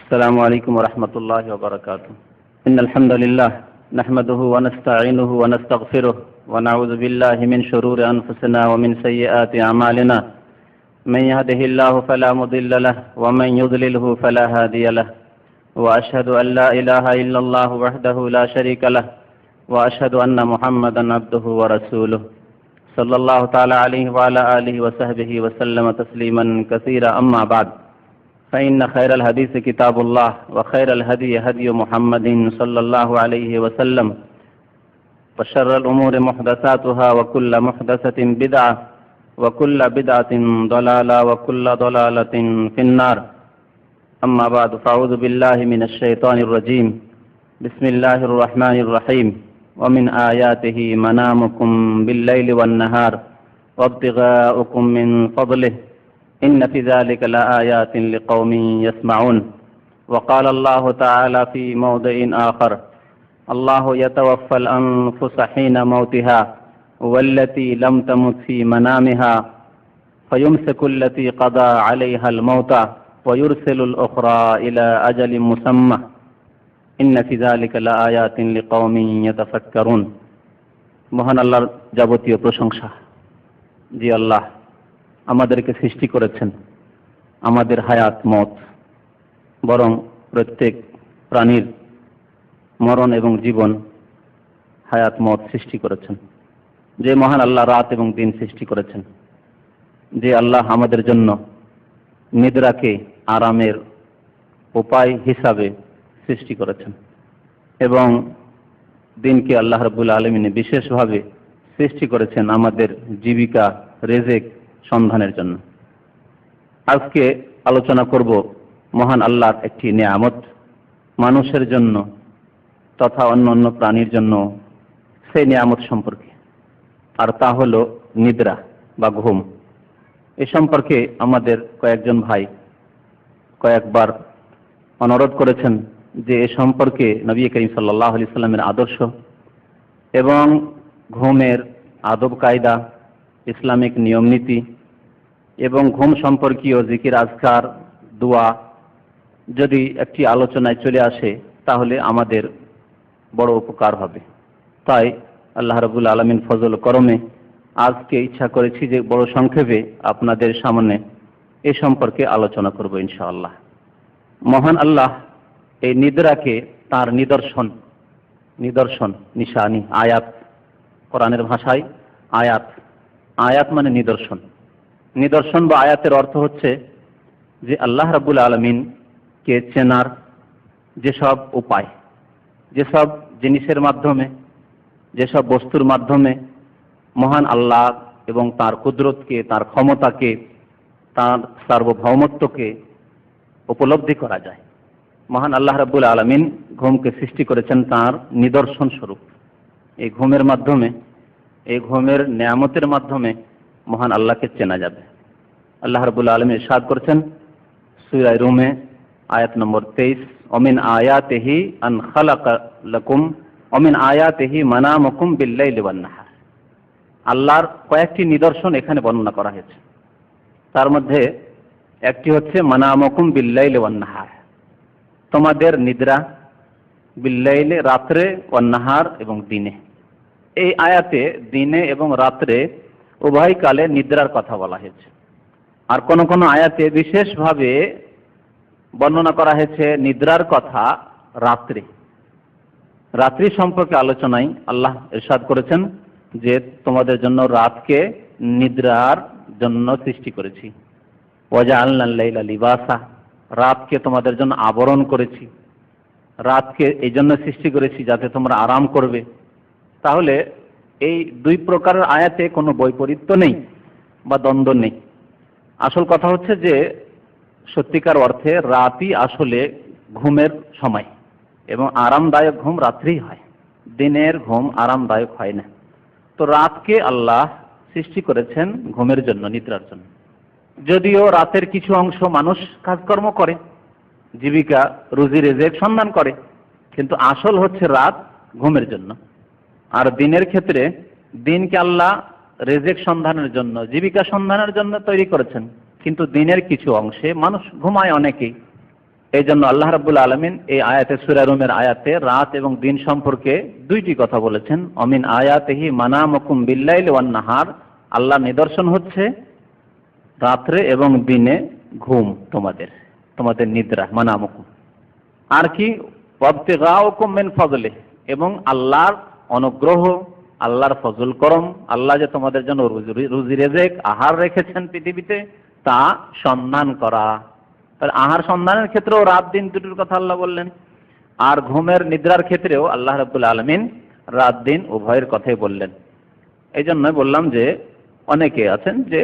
السلام عليكم ورحمة الله وبركاته. إن الحمد لله نحمده ونستعينه ونستغفره ونعوذ بالله من شرور أنفسنا ومن سيئات أعمالنا. من يهده الله فلا مضل له ومن يضلله فلا هادي له. وأشهد أن لا إله إلا الله وحده لا شريك له وأشهد أن محمدا عبده ورسوله صلى الله تعالى عليه وعلى آله وصحبه وسلم تسليما كثيرا. أما بعد، فإن خير الحديث كتاب الله وخير الهدي هدي محمد صلى الله عليه وسلم وشر الأمور محدثاتها وكل محدثة بدعة وكل بدعة ضلالة وكل ضلالة في النار. أما بعد، فأعوذ بالله من الشيطان الرجيم. بسم الله الرحمن الرحيم. ومن آياته منامكم بالليل والنهار وابتغاؤكم من فضله إن في ذلك لآيات لقوم يسمعون. وقال الله تعالى في موضع آخر: الله يتوفى الأنفس حين موتها والتي لم تمت في منامها فيمسك التي قضى عليها الموت ويرسل الأخرى إلى أجل مسمى إن في ذلك لآيات لقوم يتفكرون. মহান আল্লাহর যাবতীয় প্রশংসা। জি আল্লাহ আমাদেরকে সৃষ্টি করেছেন, আমাদের হায়াত মত, বরং প্রত্যেক প্রাণীর মরণ এবং জীবন, হায়াত মত সৃষ্টি করেছেন। যে মহান আল্লাহ রাত এবং দিন সৃষ্টি করেছেন, যে আল্লাহ আমাদের জন্য নিদ্রাকে আরামের উপায় হিসাবে সৃষ্টি করেছেন এবং দিনকে আল্লাহ রাব্বুল আলামিন বিশেষভাবে সৃষ্টি করেছেন আমাদের জীবিকা রেজেক সন্ধানের জন্য। আজকে আলোচনা করব মহান আল্লাহর একটি নিয়ামত মানুষের জন্য তথা অন্য প্রাণীর জন্য, সেই নিয়ামত সম্পর্কে, আর তা হলো নিদ্রা বা ঘুম। এ সম্পর্কে আমাদের কয়েকজন ভাই কয়েকবার অনুরোধ করেছেন যে এ সম্পর্কে নবী করিম সাল্লাল্লাহু আলাইহি সাল্লামের আদর্শ এবং ঘুমের আদব কায়দা, ইসলামিক নিয়ম নীতি এবং ঘুম সম্পর্কীয় জিকির আজকার দোয়া যদি একটি আলোচনায় চলে আসে তাহলে আমাদের বড় উপকার হবে। তাই আল্লাহ রাব্বুল আলামিন ফজল করমে আজকে ইচ্ছা করেছি যে বড় সংক্ষেপে আপনাদের সামনে এ সম্পর্কে আলোচনা করব ইনশাআল্লাহ। মহান আল্লাহ এই নিদ্রাকে তার নিদর্শন নিশানি, আয়াত, কোরআনের ভাষায় আয়াত, আয়াত মানে নিদর্শন। নিদর্শন বা আয়াতের অর্থ হচ্ছে যে আল্লাহ রাব্বুল আলামিনকে চেনার যেসব উপায়, যেসব জিনিসের মাধ্যমে, যেসব বস্তুর মাধ্যমে মহান আল্লাহ এবং তার কুদরতকে, তার ক্ষমতাকে, তার সার্বভৌমত্বকে উপলব্ধি করা যায়। মহান আল্লাহ রাব্বুল আলামিন ঘুমকে সৃষ্টি করেছেন তার নিদর্শন স্বরূপ। এই ঘুমের মাধ্যমে, এই ঘুমের নিয়ামতের মাধ্যমে মহান আল্লাহকে চেনা যাবে। আল্লাহ রাব্বুল আলামিন ইরশাদ করেছেন সূরা রুমে আয়াত নম্বর 23, ওমিন আয়াতিহি আন খালাকা লাকুম ওমিন আয়াতিহি মানামুকুম বিল-লাইলি ওয়ান-নাহার। আল্লাহর কয়েকটি নিদর্শন এখানে বর্ণনা করা হয়েছে। তার মধ্যে একটি হচ্ছে মানামুকুম বিল-লাইলি ওয়ান-নাহার, তোমাদের নিদ্রা, বিল-লাইলি রাত্রে, ওয়ান-নাহার এবং দিনে। এই আয়াতে দিনে এবং রাত্রে উভয় কালে নিদ্রার কথা বলা হয়েছে। আর কোন কোন আয়াতে বিশেষভাবে বর্ণনা করা হয়েছে নিদ্রার কথা রাত্রে। রাত্রি সম্পর্কে আলোচনায় আল্লাহ ইরশাদ করেছেন যে তোমাদের জন্য রাতকে নিদ্রার জন্য সৃষ্টি করেছি। ওয়াজআলনাল লাইলা লিবাসা, রাতকে তোমাদের জন্য আবরণ করেছি। রাতকে এই জন্য সৃষ্টি করেছি যাতে তোমরা আরাম করবে। তাহলে এই দুই প্রকারের আয়াতে কোনো বৈপরীত্য নেই বা দ্বন্দ্ব নেই। আসল কথা হচ্ছে যে সত্যিকার অর্থে রাতই আসলে ঘুমের সময় এবং আরামদায়ক ঘুম রাত্রেই হয়, দিনের ঘুম আরামদায়ক হয় না। তো রাতকে আল্লাহ সৃষ্টি করেছেন ঘুমের জন্য, নিদ্রার জন্য। যদিও রাতের কিছু অংশ মানুষ কাজকর্ম করে, জীবিকা রুজি রেজেক সন্ধান করে, কিন্তু আসল হচ্ছে রাত ঘুমের জন্য। আর দিনের ক্ষেত্রে দিনকে আল্লাহ রেজেক সন্ধানের জন্য, জীবিকা সন্ধানের জন্য তৈরি করেছেন, কিন্তু দিনের কিছু অংশে মানুষ ঘুমায় অনেকেই। এই জন্য আল্লাহ রাব্বুল আলামিন এই আয়াতে সূরা রুমের আয়াতে রাত এবং দিন সম্পর্কে দুইটি কথা বলেছেন। অমিন আয়াতিহি মানামুকুম বিল্লাইলি ওয়ান নাহার, আল্লাহর নিদর্শন হচ্ছে রাত্রে এবং দিনে ঘুম, তোমাদের নিদ্রা, মানামুকুম। আর কি ওয়াবতিগাউকুম মিন ফাদলি, এবং আল্লাহর অনুগ্রহ, আল্লাহর ফজল করম, আল্লাহ যে তোমাদের জন্য রুজি রেজেক আহার রেখেছেন পৃথিবীতে তা সন্ধান করা। তাহলে আহার সন্ধানের ক্ষেত্রেও রাত দিন দুটোর কথা আল্লাহ বললেন, আর ঘুমের নিদ্রার ক্ষেত্রেও আল্লাহ রাব্বুল আলামিন রাত দিন উভয়ের কথাই বললেন। এই জন্য বললাম যে অনেকে আছেন যে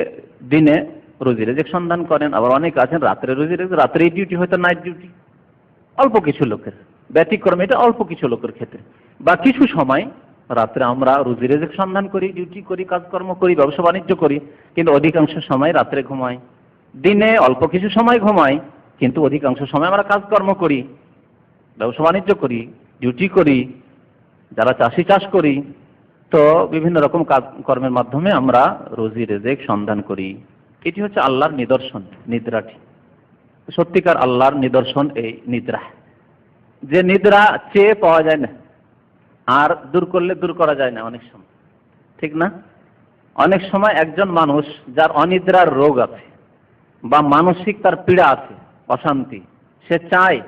দিনে রুজি রেজেক সন্ধান করেন, আবার অনেকে আছেন রাত্রে রুজি রেজেক, রাত্রে ডিউটি হয়তো নাইট ডিউটি, অল্প কিছু লোকের ব্যতিক্রম, এটা অল্প কিছু লোকের ক্ষেত্রে। বা কিছু সময় রাত্রে আমরা রুজি রেজেক সন্ধান করি, ডিউটি করি, কাজকর্ম করি, ব্যবসা বাণিজ্য করি, কিন্তু অধিকাংশ সময় রাত্রে ঘুমাই। দিনে অল্প কিছু সময় ঘুমাই, কিন্তু অধিকাংশ সময় আমরা কাজকর্ম করি, ব্যবসা বাণিজ্য করি, ডিউটি করি, যারা চাষি চাষ করি। তো বিভিন্ন রকম কাজকর্মের মাধ্যমে আমরা রুজি রেজেক সন্ধান করি। এটি হচ্ছে আল্লাহর নিদর্শন, নিদ্রাটি সত্যিকার আল্লাহর নিদর্শন। এই নিদ্রা, যে নিদ্রা চেয়ে পাওয়া যায় না, আর দূর করলে দূর করা যায় না অনেক সময়, ঠিক না? অনেক সময় একজন মানুষ যার অনিদ্রার রোগ আছে বা মানসিক তার পীড়া আছে, অশান্তি, সে চায়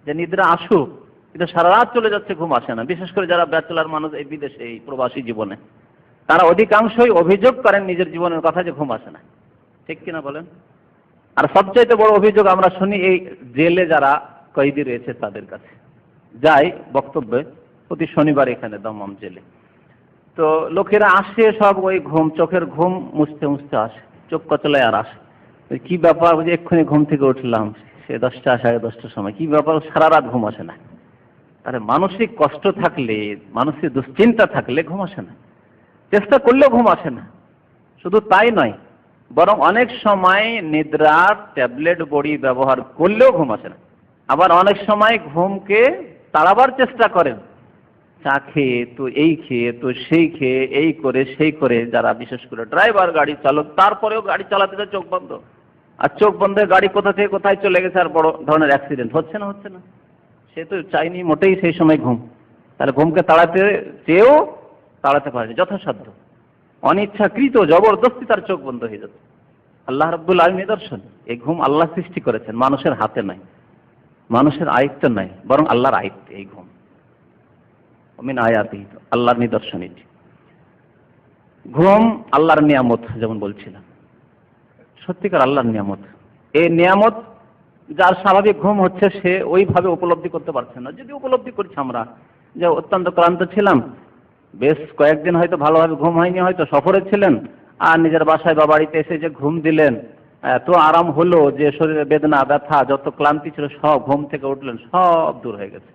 যে নিদ্রা আসুক, কিন্তু সারা রাত চলে যাচ্ছে, ঘুম আসে না। বিশেষ করে যারা ব্যাচেলার মানুষ এই বিদেশে, এই প্রবাসী জীবনে, তারা অধিকাংশই অভিযোগ করেন নিজের জীবনের কথা যে ঘুম আসে না, ঠিক কিনা বলেন? আর সবচাইতে বড় অভিযোগ আমরা শুনি এই জেলে যারা কয়েদি রয়েছে তাদের কাছে। যাই বক্তব্যে প্রতি শনিবার এখানে দমদম জেলে, তো লোকেরা আসে সব ওই ঘুম, চোখের ঘুম মুছতে মুছতে আসে, চোখ কচলায় আর আসে। কি ব্যাপার, যে এক্ষুনি ঘুম থেকে উঠলাম, সে 10টা 10:30টার সময়, কি ব্যাপার, সারা রাত ঘুম আসে না। আরে মানসিক কষ্ট থাকলে, মানসিক দুশ্চিন্তা থাকলে ঘুম আসে না, চেষ্টা করলেও ঘুম আসে না। শুধু তাই নয়, বরং অনেক সময় নিদ্রার ট্যাবলেট বড়ি ব্যবহার করলেও ঘুম আসে না। আবার অনেক সময় ঘুমকে তাড়াবার চেষ্টা করেন, চা খেয়ে, তো এই খেয়ে, তো সেই খেয়ে, এই করে সেই করে, যারা বিশেষ করে ড্রাইভার, গাড়ি চালক, তারপরেও গাড়ি চালাতে যায় চোখ বন্ধ, আর চোখ বন্ধে গাড়ি কোথা থেকে কোথায় চলে গেছে, আর বড় ধরনের অ্যাক্সিডেন্ট হচ্ছে না। সে তো চাইনি মোটেই সেই সময় ঘুম। তাহলে ঘুমকে তাড়াতে চেয়েও তাড়াতে পারে যথাসাধ্য, অনিচ্ছাকৃত জবরদস্তি তার চোখ বন্ধ হয়ে যাচ্ছে। আল্লাহ রাব্বুল আলামিন নিদর্শন, এই ঘুম আল্লাহ সৃষ্টি করেছেন, মানুষের হাতে নাই, মানুষের আয়ত্ত নাই, বরং আল্লাহর আয়ত্তে এই ঘুম। মিন আয়াতিহি, আল্লাহর নিদর্শন এটি। ঘুম আল্লাহর নিয়ামত, যেমন বলছিলাম, সত্যিকার আল্লাহর নিয়ামত। এই নিয়ামত যার স্বাভাবিক ঘুম হচ্ছে, সে ওইভাবে উপলব্ধি করতে পারছে না। যদি উপলব্ধি করছি আমরা যে অত্যন্ত ক্লান্ত ছিলাম, বেশ কয়েকদিন হয়তো ভালোভাবে ঘুম হয়নি, হয়তো সফরে ছিলেন, আর নিজের বাসায় বা বাড়িতে এসে যে ঘুম দিলেন, এত আরাম হলো যে শরীরে বেদনা, ব্যথা, যত ক্লান্তি ছিল সব, ঘুম থেকে উঠলেন সব দূর হয়ে গেছে।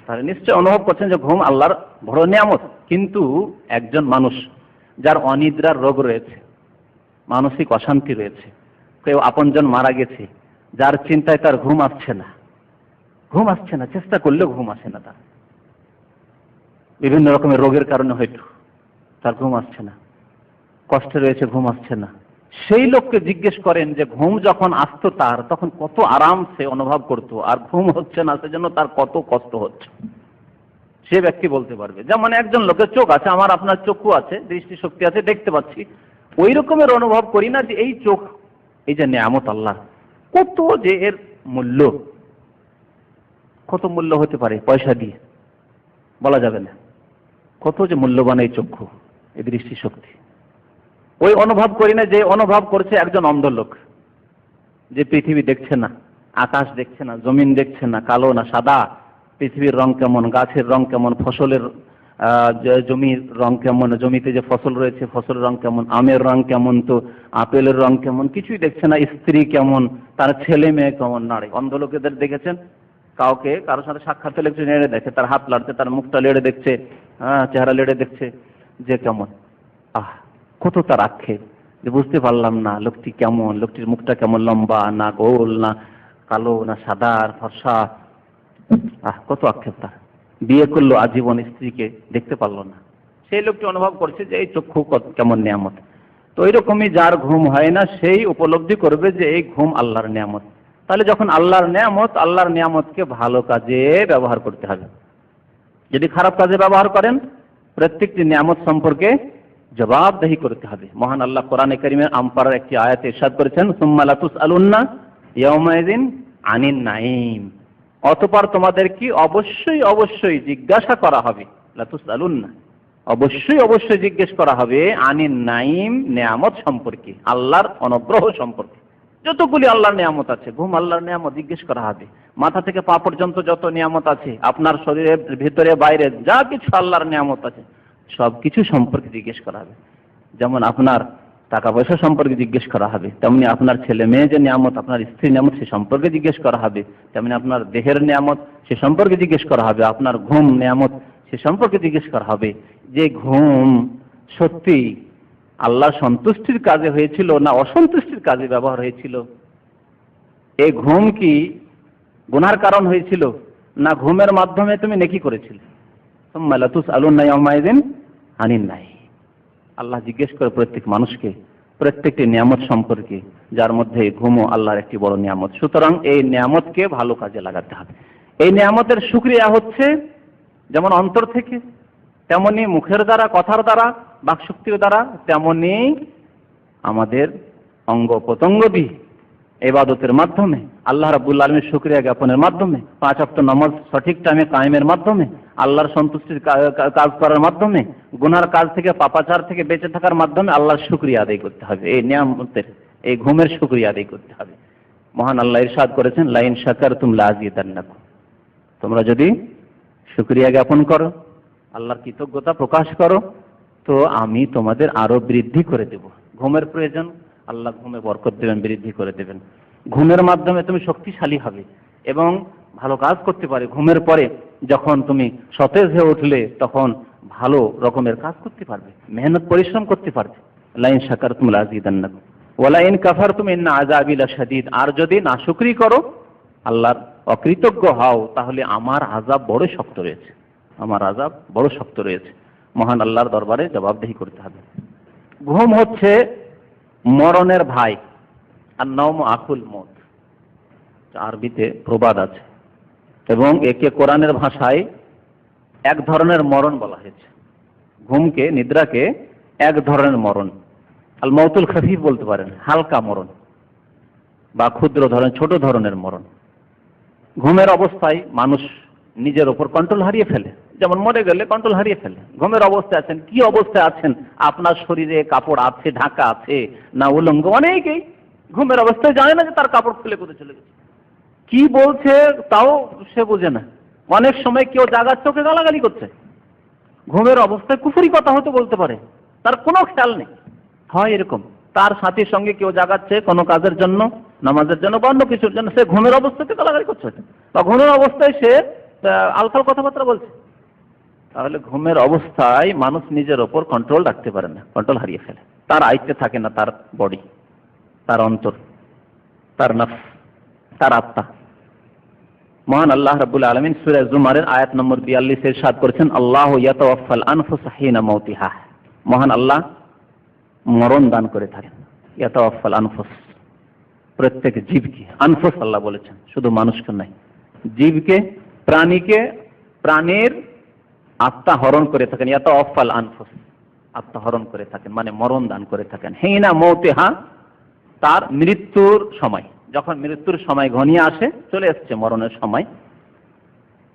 তাহলে নিশ্চয় অনুভব করছেন যে ঘুম আল্লাহর বড় নিয়ামত। কিন্তু একজন মানুষ যার অনিদ্রার রোগ রয়েছে, মানসিক অশান্তি রয়েছে, কেউ আপনজন মারা গেছে, যার চিন্তায় তার ঘুম আসছে না, চেষ্টা করলেও ঘুম আসে না, তার বিভিন্ন রকমের রোগের কারণে হয়তো তার ঘুম আসছে না, কষ্টে রয়েছে, ঘুম আসছে না। সেই লোককে জিজ্ঞেস করেন যে ঘুম যখন আসতো তার, তখন কত আরাম সে অনুভব করতো, আর ঘুম হচ্ছে না সেজন্য তার কত কষ্ট হচ্ছে। সে ব্যক্তি বলতে পারবে। যেমন একজন লোকের চোখ আছে, আমার আপনার চক্ষু আছে, দৃষ্টি শক্তি আছে, দেখতে পাচ্ছি, ওই রকমের অনুভব করি না যে এই চোখ, এই যে নিয়ামত আল্লাহ, কত যে এর মূল্য, কত মূল্য হতে পারে, পয়সা দিয়ে বলা যাবে না, কত যে মূল্যবান এই চক্ষু, এই দৃষ্টি শক্তি। ওই অনুভব করি না যে অনুভব করছে একজন অন্ধ লোক, যে পৃথিবী দেখছে না, আকাশ দেখছে না, জমিন দেখছে না, কালো না সাদা, পৃথিবীর রং কেমন, গাছের রং কেমন, ফসলের জমির রং কেমন, জমিতে যে ফসল রয়েছে ফসলের রং কেমন, আমের রং কেমন, তো আপেলের রং কেমন, কিছুই দেখছে না। স্ত্রী কেমন, তার ছেলে মেয়ে কেমন, নারী। অন্ধ লোকেদের দেখেছেন, কাউকে কারোর সাথে সাক্ষাৎ হলে একটু নেড়ে দেখে, তার হাত লাড়ছে, তার মুখটা লেড়ে দেখছে, চেহারা লেড়ে দেখছে যে কেমন, কত তার আক্ষেপ যে বুঝতে পারলাম না লোকটি কেমন, লোকটির মুখটা কেমন, লম্বা না গোল, না কালো না সাদা ফর্সা, কত আক্ষেপ তার। বিয়ে করলো আজীবন, স্ত্রীকে দেখতে পারলো না। সেই লোকটি অনুভব করছে যে এই চক্ষু কেমন নিয়ামত। তো ওইরকমই যার ঘুম হয় না, সেই উপলব্ধি করবে যে এই ঘুম আল্লাহর নিয়ামত। তাহলে যখন আল্লাহর নিয়ামতকে ভালো কাজে ব্যবহার করতে হবে। যদি খারাপ কাজে ব্যবহার করেন, প্রত্যেকটি নিয়ামত সম্পর্কে জবাবদিহি করতে হবে। মহান আল্লাহ কোরআনে কারিমের আমপারার একটি আয়াতে ইরশাদ করেছেন, সুম্মা লাতুসআলুন্না ইয়াওমাইযিন আনিন নাঈম, অতঃপর তোমাদের কি অবশ্যই অবশ্যই জিজ্ঞাসা করা হবে, লাতুসআলুন্না অবশ্যই অবশ্যই জিজ্ঞেস করা হবে, আনিন নাঈম নিয়ামত সম্পর্কে, আল্লাহর অনুগ্রহ সম্পর্কে। যতগুলি আল্লাহর নিয়ামত আছে, ঘুম আল্লাহর নিয়ামত, জিজ্ঞেস করা হবে। মাথা থেকে পা পর্যন্ত যত নিয়ামত আছে, আপনার শরীরের ভিতরে বাইরে যা কিছু আল্লাহর নিয়ামত আছে, সবকিছু সম্পর্কে জিজ্ঞেস করা হবে। যেমন আপনার টাকা পয়সা সম্পর্কে জিজ্ঞেস করা হবে, তেমনি আপনার ছেলে মেয়ে যে নিয়ামত, আপনার স্ত্রীর নিয়ামত সে সম্পর্কে জিজ্ঞেস করা হবে, তেমনি আপনার দেহের নিয়ামত সে সম্পর্কে জিজ্ঞেস করা হবে, আপনার ঘুম নিয়ামত সে সম্পর্কে জিজ্ঞেস করা হবে। যে ঘুম সত্যি আল্লাহ সন্তুষ্টির কাজে হয়েছিল না অসন্তুষ্টির কাজে ব্যবহার হয়েছিল, এই ঘুম কি গুনার কারণ হয়েছিল না ঘুমের মাধ্যমে তুমি নেকি করেছিলে। সুম্মা লাতুসআলুন্না ইয়াওমাইযিন আনিন নাঈম। আল্লাহ জিজ্ঞেস করে প্রত্যেক মানুষকে প্রত্যেকটি নিয়ামত সম্পর্কে, যার মধ্যে ঘুমও আল্লাহর একটি বড় নিয়ামত। সুতরাং এই নিয়ামতকে ভালো কাজে লাগাতে হবে। এই নিয়ামতের শুকরিয়া হচ্ছে যেমন অন্তর থেকে, তেমনি মুখের দ্বারা, কথার দ্বারা, বাকশক্তির দ্বারা, তেমনি আমাদের অঙ্গ প্রত্যঙ্গ দিয়ে ইবাদতের মাধ্যমে, আল্লাহ রাব্বুল আলামিনের শুকরিয়া জ্ঞাপনের মাধ্যমে, 5 ওয়াক্ত নামাজ সঠিক টাইমে কায়েমের মাধ্যমে, আল্লাহর সন্তুষ্টির কাজ করার মাধ্যমে, গুনার কাজ থেকে পাপাচার থেকে বেঁচে থাকার মাধ্যমে আল্লাহর শুকরিয়া আদায় করতে হবে। এই নিয়ামতের, এই ঘুমের শুকরিয়া আদায় করতে হবে। মহান আল্লাহ ইরশাদ করেছেন, লাইন শাকারতুম লাযিদান্নাকুম, তোমরা যদি শুকরিয়া জ্ঞাপন করো, আল্লাহর কৃতজ্ঞতা প্রকাশ করো, তো আমি তোমাদের আরো বৃদ্ধি করে দেব। ঘুমের প্রয়োজন, আল্লাহ ঘুমে বরকত দেবেন, বৃদ্ধি করে দেবেন। ঘুমের মাধ্যমে তুমি শক্তিশালী হবে এবং ভালো কাজ করতে পারে। ঘুমের পরে যখন তুমি সতেজ হয়ে উঠলে তখন ভালো রকমের কাজ করতে পারবে, মেহনত পরিশ্রম করতে পারবে। লাইন শাকারতুম লাযিদান্নাকুম ওয়া লাইন কাফারতুম ইন্না আযাবি লাশাদীদ, আর যদি নাশুকরি করো, আল্লাহর অকৃতজ্ঞ হও, তাহলে আমার আযাব বড় শক্ত রয়েছে, আমার আযাব বড় শক্ত রয়েছে। মহান আল্লাহর দরবারে জবাবদিহি করতে হবে। ঘুম হচ্ছে মরণের ভাই, আর নওম আকুল মত, আরবিতে প্রবাদ আছে, এবং একে কোরআনের ভাষায় এক ধরনের মরণ বলা হয়েছে। ঘুমকে, নিদ্রাকে এক ধরনের মরণ, আল মৌতুল খাফিফ বলতে পারেন, হালকা মরণ বা ক্ষুদ্র ধরনের, ছোট ধরনের মরণ। ঘুমের অবস্থায় মানুষ নিজের ওপর কন্ট্রোল হারিয়ে ফেলে, যেমন মরে গেলে কন্ট্রোল হারিয়ে ফেলে। ঘুমের অবস্থায় আছেন, কি অবস্থায় আছেন, আপনার শরীরে কাপড় আছে, ঢাকা আছে না উলঙ্গ, অনেকেই ঘুমের অবস্থায় জানে না যে তার কাপড় খুলে কোথায় চলে গেছে, কি বলছে তাও সে বোঝে না। অনেক সময় কেউ জাগার চোখে গালাগালি করছে, ঘুমের অবস্থায় কুফরি কথা হতে বলতে পারে, তার কোনো খেয়াল নেই। হয় এরকম, তার সাথীর সঙ্গে কেউ জাগাচ্ছে কোনো কাজের জন্য, নামাজের জন্য বা অন্য কিছুর জন্য, সে ঘুমের অবস্থাতে গালাগালি করছে, বা ঘুমের অবস্থায় সে আলফাল কথাবার্তা বলছে। তাহলে ঘুমের অবস্থায় মানুষ নিজের ওপর কন্ট্রোল রাখতে পারে না, কন্ট্রোল হারিয়ে ফেলে, তার আয়ত্তে থাকে না তার বডি, তার অন্তর, তার নফস, তার আত্মা। মহান আল্লাহ রাব্বুল আলামিন সূরা জুমারের আয়াত নম্বর 42 এর ইরশাদ করেছেন, আল্লাহু ইয়াতাওয়াফাল আনফুস হিনা মাউতিহা, মহান আল্লাহ মরণ দান করে থাকেন। ইয়াতাওয়াফাল আনফুস, প্রত্যেক জীবকে, আনফুস আল্লাহ বলেছেন, শুধু মানুষকে নয়, জীবকে, প্রাণীকে, প্রাণীর আত্মা হরণ করে থাকেন। ইয়াতাওয়াফাল আনফুস, আত্মা হরণ করে থাকেন মানে মরণ দান করে থাকেন। হিনা মাউতিহা, তার মৃত্যুর সময়, যখন মৃত্যুর সময় ঘনিয়ে আসে, চলে এসছে মরণের সময়,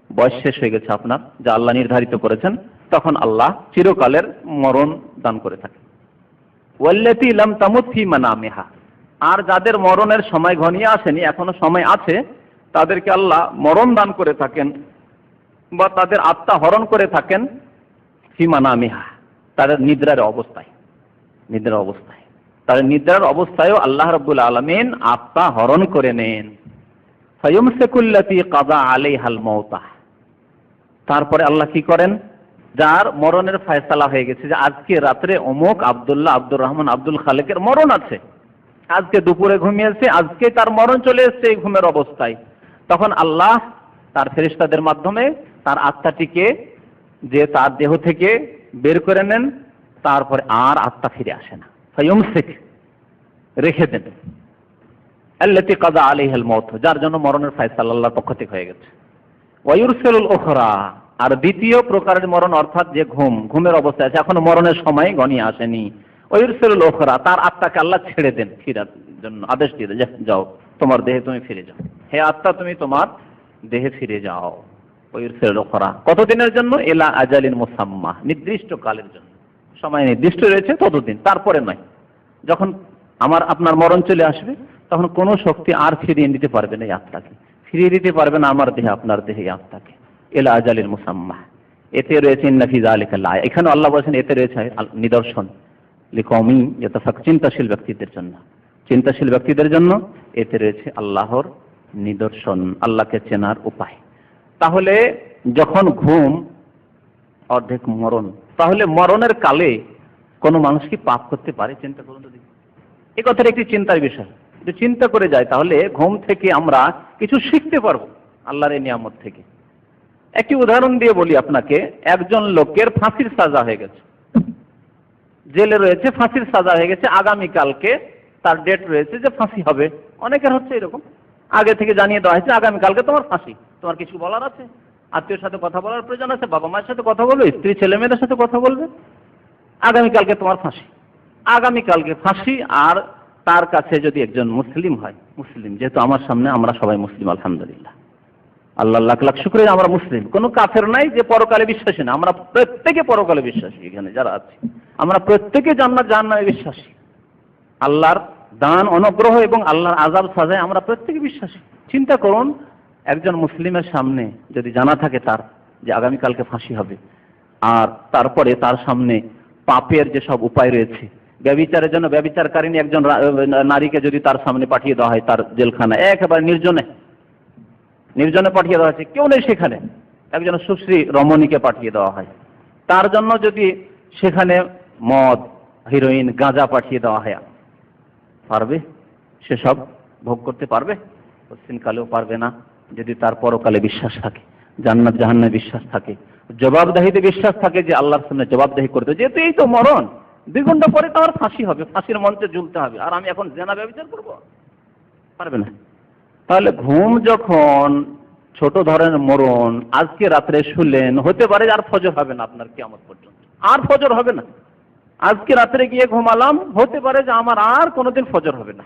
বয়স শেষ হয়ে গেছে আপনার, যা আল্লাহ নির্ধারিত করেছেন, তখন আল্লাহ চিরকালের মরণ দান করে থাকেন। ওয়াল্লাতী লাম তামুত ফী মানামিহা, আর যাদের মরণের সময় ঘনিয়ে আসেনি, এখনো সময় আছে, তাদেরকে আল্লাহ মরণ দান করে থাকেন বা তাদের আত্মা হরণ করে থাকেন ফী মানামিহা, তাদের নিদ্রার অবস্থায়, নিদ্রার অবস্থায়, তাদের নিদ্রার অবস্থায়ও আল্লাহ রাব্বুল আলামিন আত্মা হরণ করে নেন। ফায়ুমসিকুল্লাতী কাযা আলাইহাল মাউতা, তারপরে আল্লাহ কি করেন, যার মরণের ফয়সালা হয়ে গেছে, যে আজকে রাত্রে অমুক আব্দুল্লাহ, আব্দুর রহমান, আব্দুল খালেকের মরণ আছে, আজকে দুপুরে ঘুমিয়েছে, আজকে তার মরণ চলে এসেছে এই ঘুমের অবস্থায়, তখন আল্লাহ তার ফেরেশতাদের মাধ্যমে তার আত্মাটিকে যে তার দেহ থেকে বের করে নেন, তারপরে আর আত্মা ফিরে আসে না। ফায়ুমসিক, রেখে দেন। আল্লাতী কাযা আলাইহাল মাউত, যার জন্য মরণের ফায়সালা আল্লাহর পক্ষ থেকে হয়ে গেছে। ওয়া ইউরসিলুল উখরা, আর দ্বিতীয় প্রকারের মরণ অর্থাৎ যে ঘুমের অবস্থায় আছে, এখনো মরণের সময় গনিয়ে আসেনি। ওয়া ইউরসিলুল উখরা, তার আত্মাকে আল্লাহ ছেড়ে দেন ফিরার জন্য, আদেশ দিয়ে দেন, যাও তোমার দেহে তুমি ফিরে যাও, হে আত্মা তুমি তোমার দেহে ফিরে যাও। ওয়া ইউরসিলুল উখরা, কতদিনের জন্য? ইলা আজালিন মুসাম্মা, নির্দিষ্ট কালের জন্য, সময় নির্দিষ্ট রয়েছে ততদিন, তারপরে নয়। যখন আপনার মরণ চলে আসবে তখন কোনো শক্তি আর ফিরিয়ে নিতে পারবে না এই আত্মাকে, ফিরিয়ে দিতে পারবে না আমার দেহে, আপনার দেহে আত্মাকে। ইলা আজালিন মুসাম্মা, এতে রয়েছে ইন্না ফি যালিকা লায়া, এখানে আল্লাহ বলেছেন এতে রয়েছে নিদর্শন, লিকওমি ইয়াতাফাক্কারুন, চিন্তাশীল ব্যক্তিদের জন্য, চিন্তাশীল ব্যক্তিদের জন্য এতে রয়েছে আল্লাহর নিদর্শন, আল্লাহকে চেনার উপায়। তাহলে যখন ঘুম অর্ধেক মরণ, তাহলে মরণের কালে কোনো মানুষ কি পাপ করতে পারে? চিন্তা করুন তো দেখি, এই কথাটা একটি চিন্তার বিষয়। যদি চিন্তা করে যায় তাহলে ঘুম থেকে আমরা কিছু শিখতে পারবো আল্লাহর এই নিয়ামত থেকে। একটি উদাহরণ দিয়ে বলি আপনাকে, একজন লোকের ফাঁসির সাজা হয়ে গেছে, জেলে রয়েছে, ফাঁসির সাজা হয়ে গেছে, আগামীকালকে তার ডেট রয়েছে যে ফাঁসি হবে। অনেকের হচ্ছে এরকম, আগে থেকে জানিয়ে দেওয়া হয়েছে আগামীকালকে তোমার ফাঁসি, তোমার কিছু বলার আছে, আত্মীয়র সাথে কথা বলার প্রয়োজন আছে, বাবা মায়ের সাথে কথা বলবে, স্ত্রী ছেলে মেয়েদের সাথে কথা বলবে, আগামীকালকে তোমার ফাঁসি, আগামীকালকে ফাঁসি। আর তার কাছে যদি একজন মুসলিম হয়, মুসলিম যেহেতু আমার সামনে আমরা সবাই মুসলিম আলহামদুলিল্লাহ, আল্লাহ লাখ লাখ শুকরিয়া আমরা মুসলিম, কোনো কাফের নাই যে পরকালে বিশ্বাসী না, আমরা প্রত্যেকে পরকালে বিশ্বাসী, এখানে যারা আছি আমরা প্রত্যেকে জান্নাত জাহান্নামে বিশ্বাসী, আল্লাহর দান অনুগ্রহ এবং আল্লাহর আযাব সাজায় আমরা প্রত্যেকে বিশ্বাসী। চিন্তা করুন, একজন মুসলিমের সামনে যদি জানা থাকে তার যে আগামীকালকে ফাঁসি হবে, আর তারপরে তার সামনে পাপের যে সব উপায় রয়েছে, ব্যভিচারের জন্য ব্যভিচারকারিণী একজন নারীকে যদি তার সামনে পাঠিয়ে দেওয়া হয় তার জেলখানা, একেবারে নির্জনে পাঠিয়ে দেওয়া হয়েছে, কেউ নেই সেখানে, একজন সুশ্রী রমণীকে পাঠিয়ে দেওয়া হয়, তার জন্য যদি সেখানে মদ, হিরোইন, গাঁজা পাঠিয়ে দেওয়া হয়, পারবে সেসব ভোগ করতে? পারবে? পশ্চিমকালেও পারবে না। যদি তার পরকালে বিশ্বাস থাকে, জান্নাত জাহান্নামে বিশ্বাস থাকে, জবাবদিহিতে বিশ্বাস থাকে যে আল্লাহর সামনে জবাবদিহি করতে, যেহেতু এই তো মরণ, 2 ঘন্টা পরে তো আমার ফাঁসি হবে, ফাঁসির মঞ্চে ঝুলতে হবে, আর আমি এখন জেনা ব্যভিচার করব? পারবে না। তাহলে ঘুম যখন ছোট ধরনের মরণ, আজকে রাত্রে শুলেন, হতে পারে আর ফজর হবে না আপনার কিয়ামত পর্যন্ত, আর ফজর হবে না। আজকে রাত্রে গিয়ে ঘুমালাম, হতে পারে যে আমার আর কোনোদিন ফজর হবে না।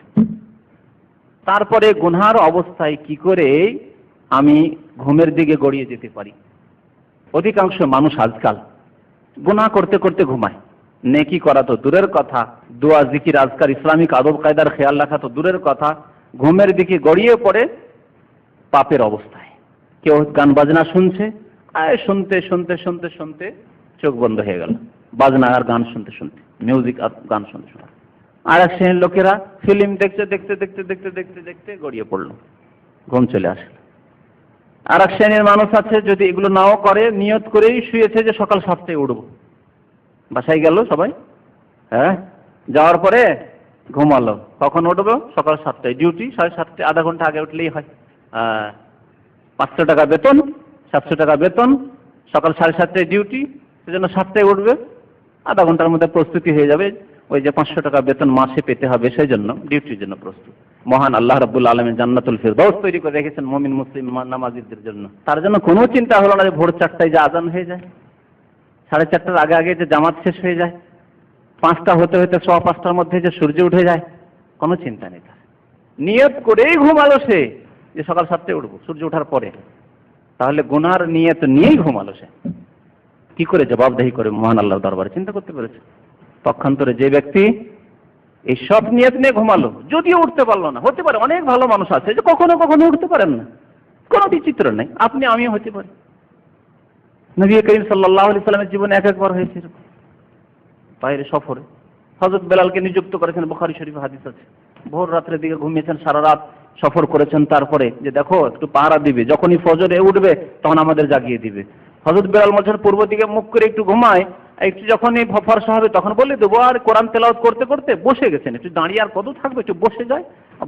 তারপরে গুনহার অবস্থায় কি করে আমি ঘুমের দিকে গড়িয়ে যেতে পারি? অধিকাংশ মানুষ আজকাল গুনাহ করতে করতে ঘুমায়, নেকি করা তো দূরের কথা, দোয়া জিকির আজকার ইসলামিক আদব কায়দার খেয়াল রাখা তো দূরের কথা, ঘুমের দিকে গড়িয়ে পড়ে পাপের অবস্থায়। কেউ গান বাজনা শুনছে, শুনতে শুনতে শুনতে শুনতে চোখ বন্ধ হয়ে গেল, বাজনা আর গান শুনতে শুনতে, মিউজিক আর গান শুনতে শুনতে। আর এক শ্রেণীর লোকেরা ফিল্ম দেখতে দেখতে দেখতে দেখতে দেখতে দেখতে গড়িয়ে পড়লো, ঘুম চলে আসলো। আর এক শ্রেণীর মানুষ আছে, যদি এগুলো নাও করে, নিয়ত করেই শুয়েছে যে সকাল 7টায় উঠবো, বাসায় গেল সবাই, হ্যাঁ, যাওয়ার পরে ঘুমালো, কখন উঠবো? সকাল 7টায়, ডিউটি 7:30, আধা ঘন্টা আগে উঠলেই হয়। 500 টাকা বেতন, 700 টাকা বেতন, সকাল 7:30টায় ডিউটি, সেজন্য 7টায় উঠবে, আধা ঘন্টার মধ্যে প্রস্তুতি হয়ে যাবে, ওই যে 500 টাকা বেতন মাসে পেতে হবে, সেই জন্য ডিউটির জন্য প্রস্তুত। মহান আল্লাহ রাব্বুল আলামিন জান্নাতুল ফিরদাউস তৈরি করে রেখেছেন মুমিন মুসলিম নামাজীদের জন্য। তার জন্য কোনো চিন্তা হলো না যে ভোর 4টায় যে আজান হয়ে যায়, 4:30টার আগে আগে যে জামাত শেষ হয়ে যায়, 5টা হতে হতে 5:15টার মধ্যে যে সূর্য উঠে যায়, কোনো চিন্তা নেই তার। নিয়ত করেই ঘুমালো সে যে সকাল 7টায় উঠবো, সূর্য ওঠার পরে। তাহলে গুনার নিয়ত নিয়েই ঘুমালো সে, কি করে জবাবদিহি করে মহান আল্লাহর দরবারে? চিন্তা করতে পেরেছে? পক্ষান্তরে যে ব্যক্তি এই সব নিয়ত নিয়ে ঘুমালো, যদিও উঠতে পারলো না, হতে পারে অনেক ভালো মানুষ আছে যে কখনো কখনো উঠতে পারেন না, কোনো বিচিত্র নেই, আপনি আমিও হতে পারি। নবী করিম সাল্লাল্লাহু আলাইহি সাল্লামের জীবনে একবার হয়েছে বাইরে সফরে, হযরত বেলালকে নিযুক্ত করেছেন, বুখারী শরীফে হাদিস আছে। ভোর রাত্রের দিকে ঘুমিয়েছেন, সারা রাত সফর করেছেন, তারপরে যে দেখো একটু পাহারা দিবে, যখনই ফজরে উঠবে তখন আমাদের জাগিয়ে দিবে। হযরত বেলাল বলছেন পূর্ব দিকে মুখ করে একটু ঘুমায়, একটু যখনই ফরসা হবে তখন বলে দেবো। আর কোরআন তেলাওয়াত করতে করতে বসে গেছেন, একটু দাঁড়িয়ে আর কত থাকবে, একটু বসে যায়,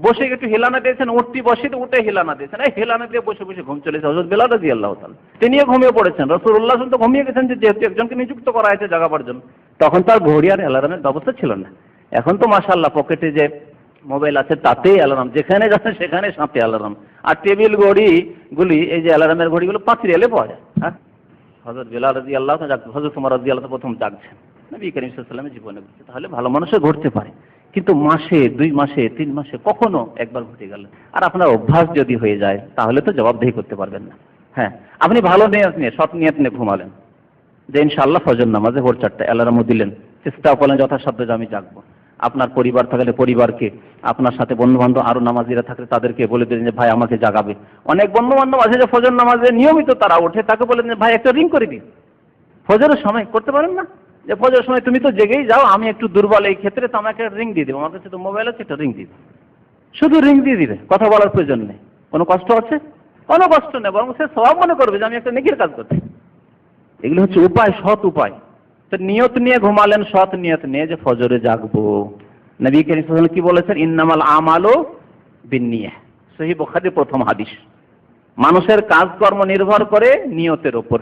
বসে একটু হেলানা দিয়েছেন, উঠতি বসে উঠে হেলানা দিয়েছেন, এই হেলানা দিয়ে বসে বসে ঘুম চলেছে হযরত বেলাল রাদিয়াল্লাহু তাআলা। তিনিও ঘুমিয়ে পড়েছেন, রাসূলুল্লাহ তো ঘুমিয়ে গেছেন, যে যেহেতু একজনকে নিযুক্ত করা হয়েছে জাগাবার জন্য। তখন তার ঘড়ি আর অ্যালার্মের ব্যবস্থা ছিল না। এখন তো মাশাআল্লাহ পকেটে যে মোবাইল আছে তাতেই অ্যালার্ম, যেখানে যাচ্ছে সেখানে সাথে অ্যালার্ম। আর টেবিল ঘড়িগুলি, এই যে অ্যালার্মের ঘড়িগুলো 5 রিয়ালে পাওয়া যায়। হ্যাঁ, হযরত বেলাল রাদিয়াল্লাহু তাআলা জাগতেন, হযরত ওমর রাদিয়াল্লাহু তাআলা প্রথম জাগছেন, নবী করিম সাল্লাল্লাহু আলাইহি ওয়াসাল্লামের জীবনে ঘটছে। তাহলে ভালো মানুষের ঘটতে পারে, কিন্তু মাসে, 2 মাসে, 3 মাসে কখনো একবার ঘটে গেল, আর আপনার অভ্যাস যদি হয়ে যায় তাহলে তো জবাবদিহি করতে পারবেন না। হ্যাঁ, আপনি ভালো নিয়ত নিয়ে, সৎ নিয়ত নিয়ে ঘুমালেন যে ইনশাআল্লাহ ফজর নামাজে ভোর 4টায় অ্যালার্মও দিলেন, চেষ্টা করলেন যথাসাধ্য যে আমি জাগবো। আপনার পরিবার থাকলে পরিবারকে, আপনার সাথে বন্ধু বান্ধব আরো নামাজিরা থাকলে তাদেরকে বলে দিলেন যে ভাই আমাকে জাগাবে। অনেক বন্ধু বান্ধব আছে যে ফজর নামাজে নিয়মিত তারা ওঠে, তাকে বলে দিন ভাই একটা রিং করে দিন। ফজরের সময় করতে পারেন না যে ফজরের সময় তুমি তো জেগেই যাও, আমি একটু দুর্বল এই ক্ষেত্রে, তো আমাকে রিং দিয়ে দেবো, আমার কাছে তো মোবাইল আছে, একটা রিং দিয়ে দেবো। শুধু রিং দিয়ে দিবে, কথা বলার প্রয়োজন নেই। কোনো কষ্ট আছে? কোনো কষ্ট নেই, বরং সে সওয়াব মনে করবে যে আমি একটা নেকির কাজ করছি। এগুলো হচ্ছে উপায়, সৎ উপায়। তো নিয়ত নিয়ে ঘুমালেন, সৎ নিয়ত নিয়ে যে ফজরে জাগবো। নবী করিম সাল্লাল্লাহু আলাইহি ওয়াসাল্লাম কি বলেছেন? ইন্নামাল আমালু বিন্নিয়াহ, সহিহ বুখারীর প্রথম হাদিস। মানুষের কাজকর্ম নির্ভর করে নিয়তের উপর।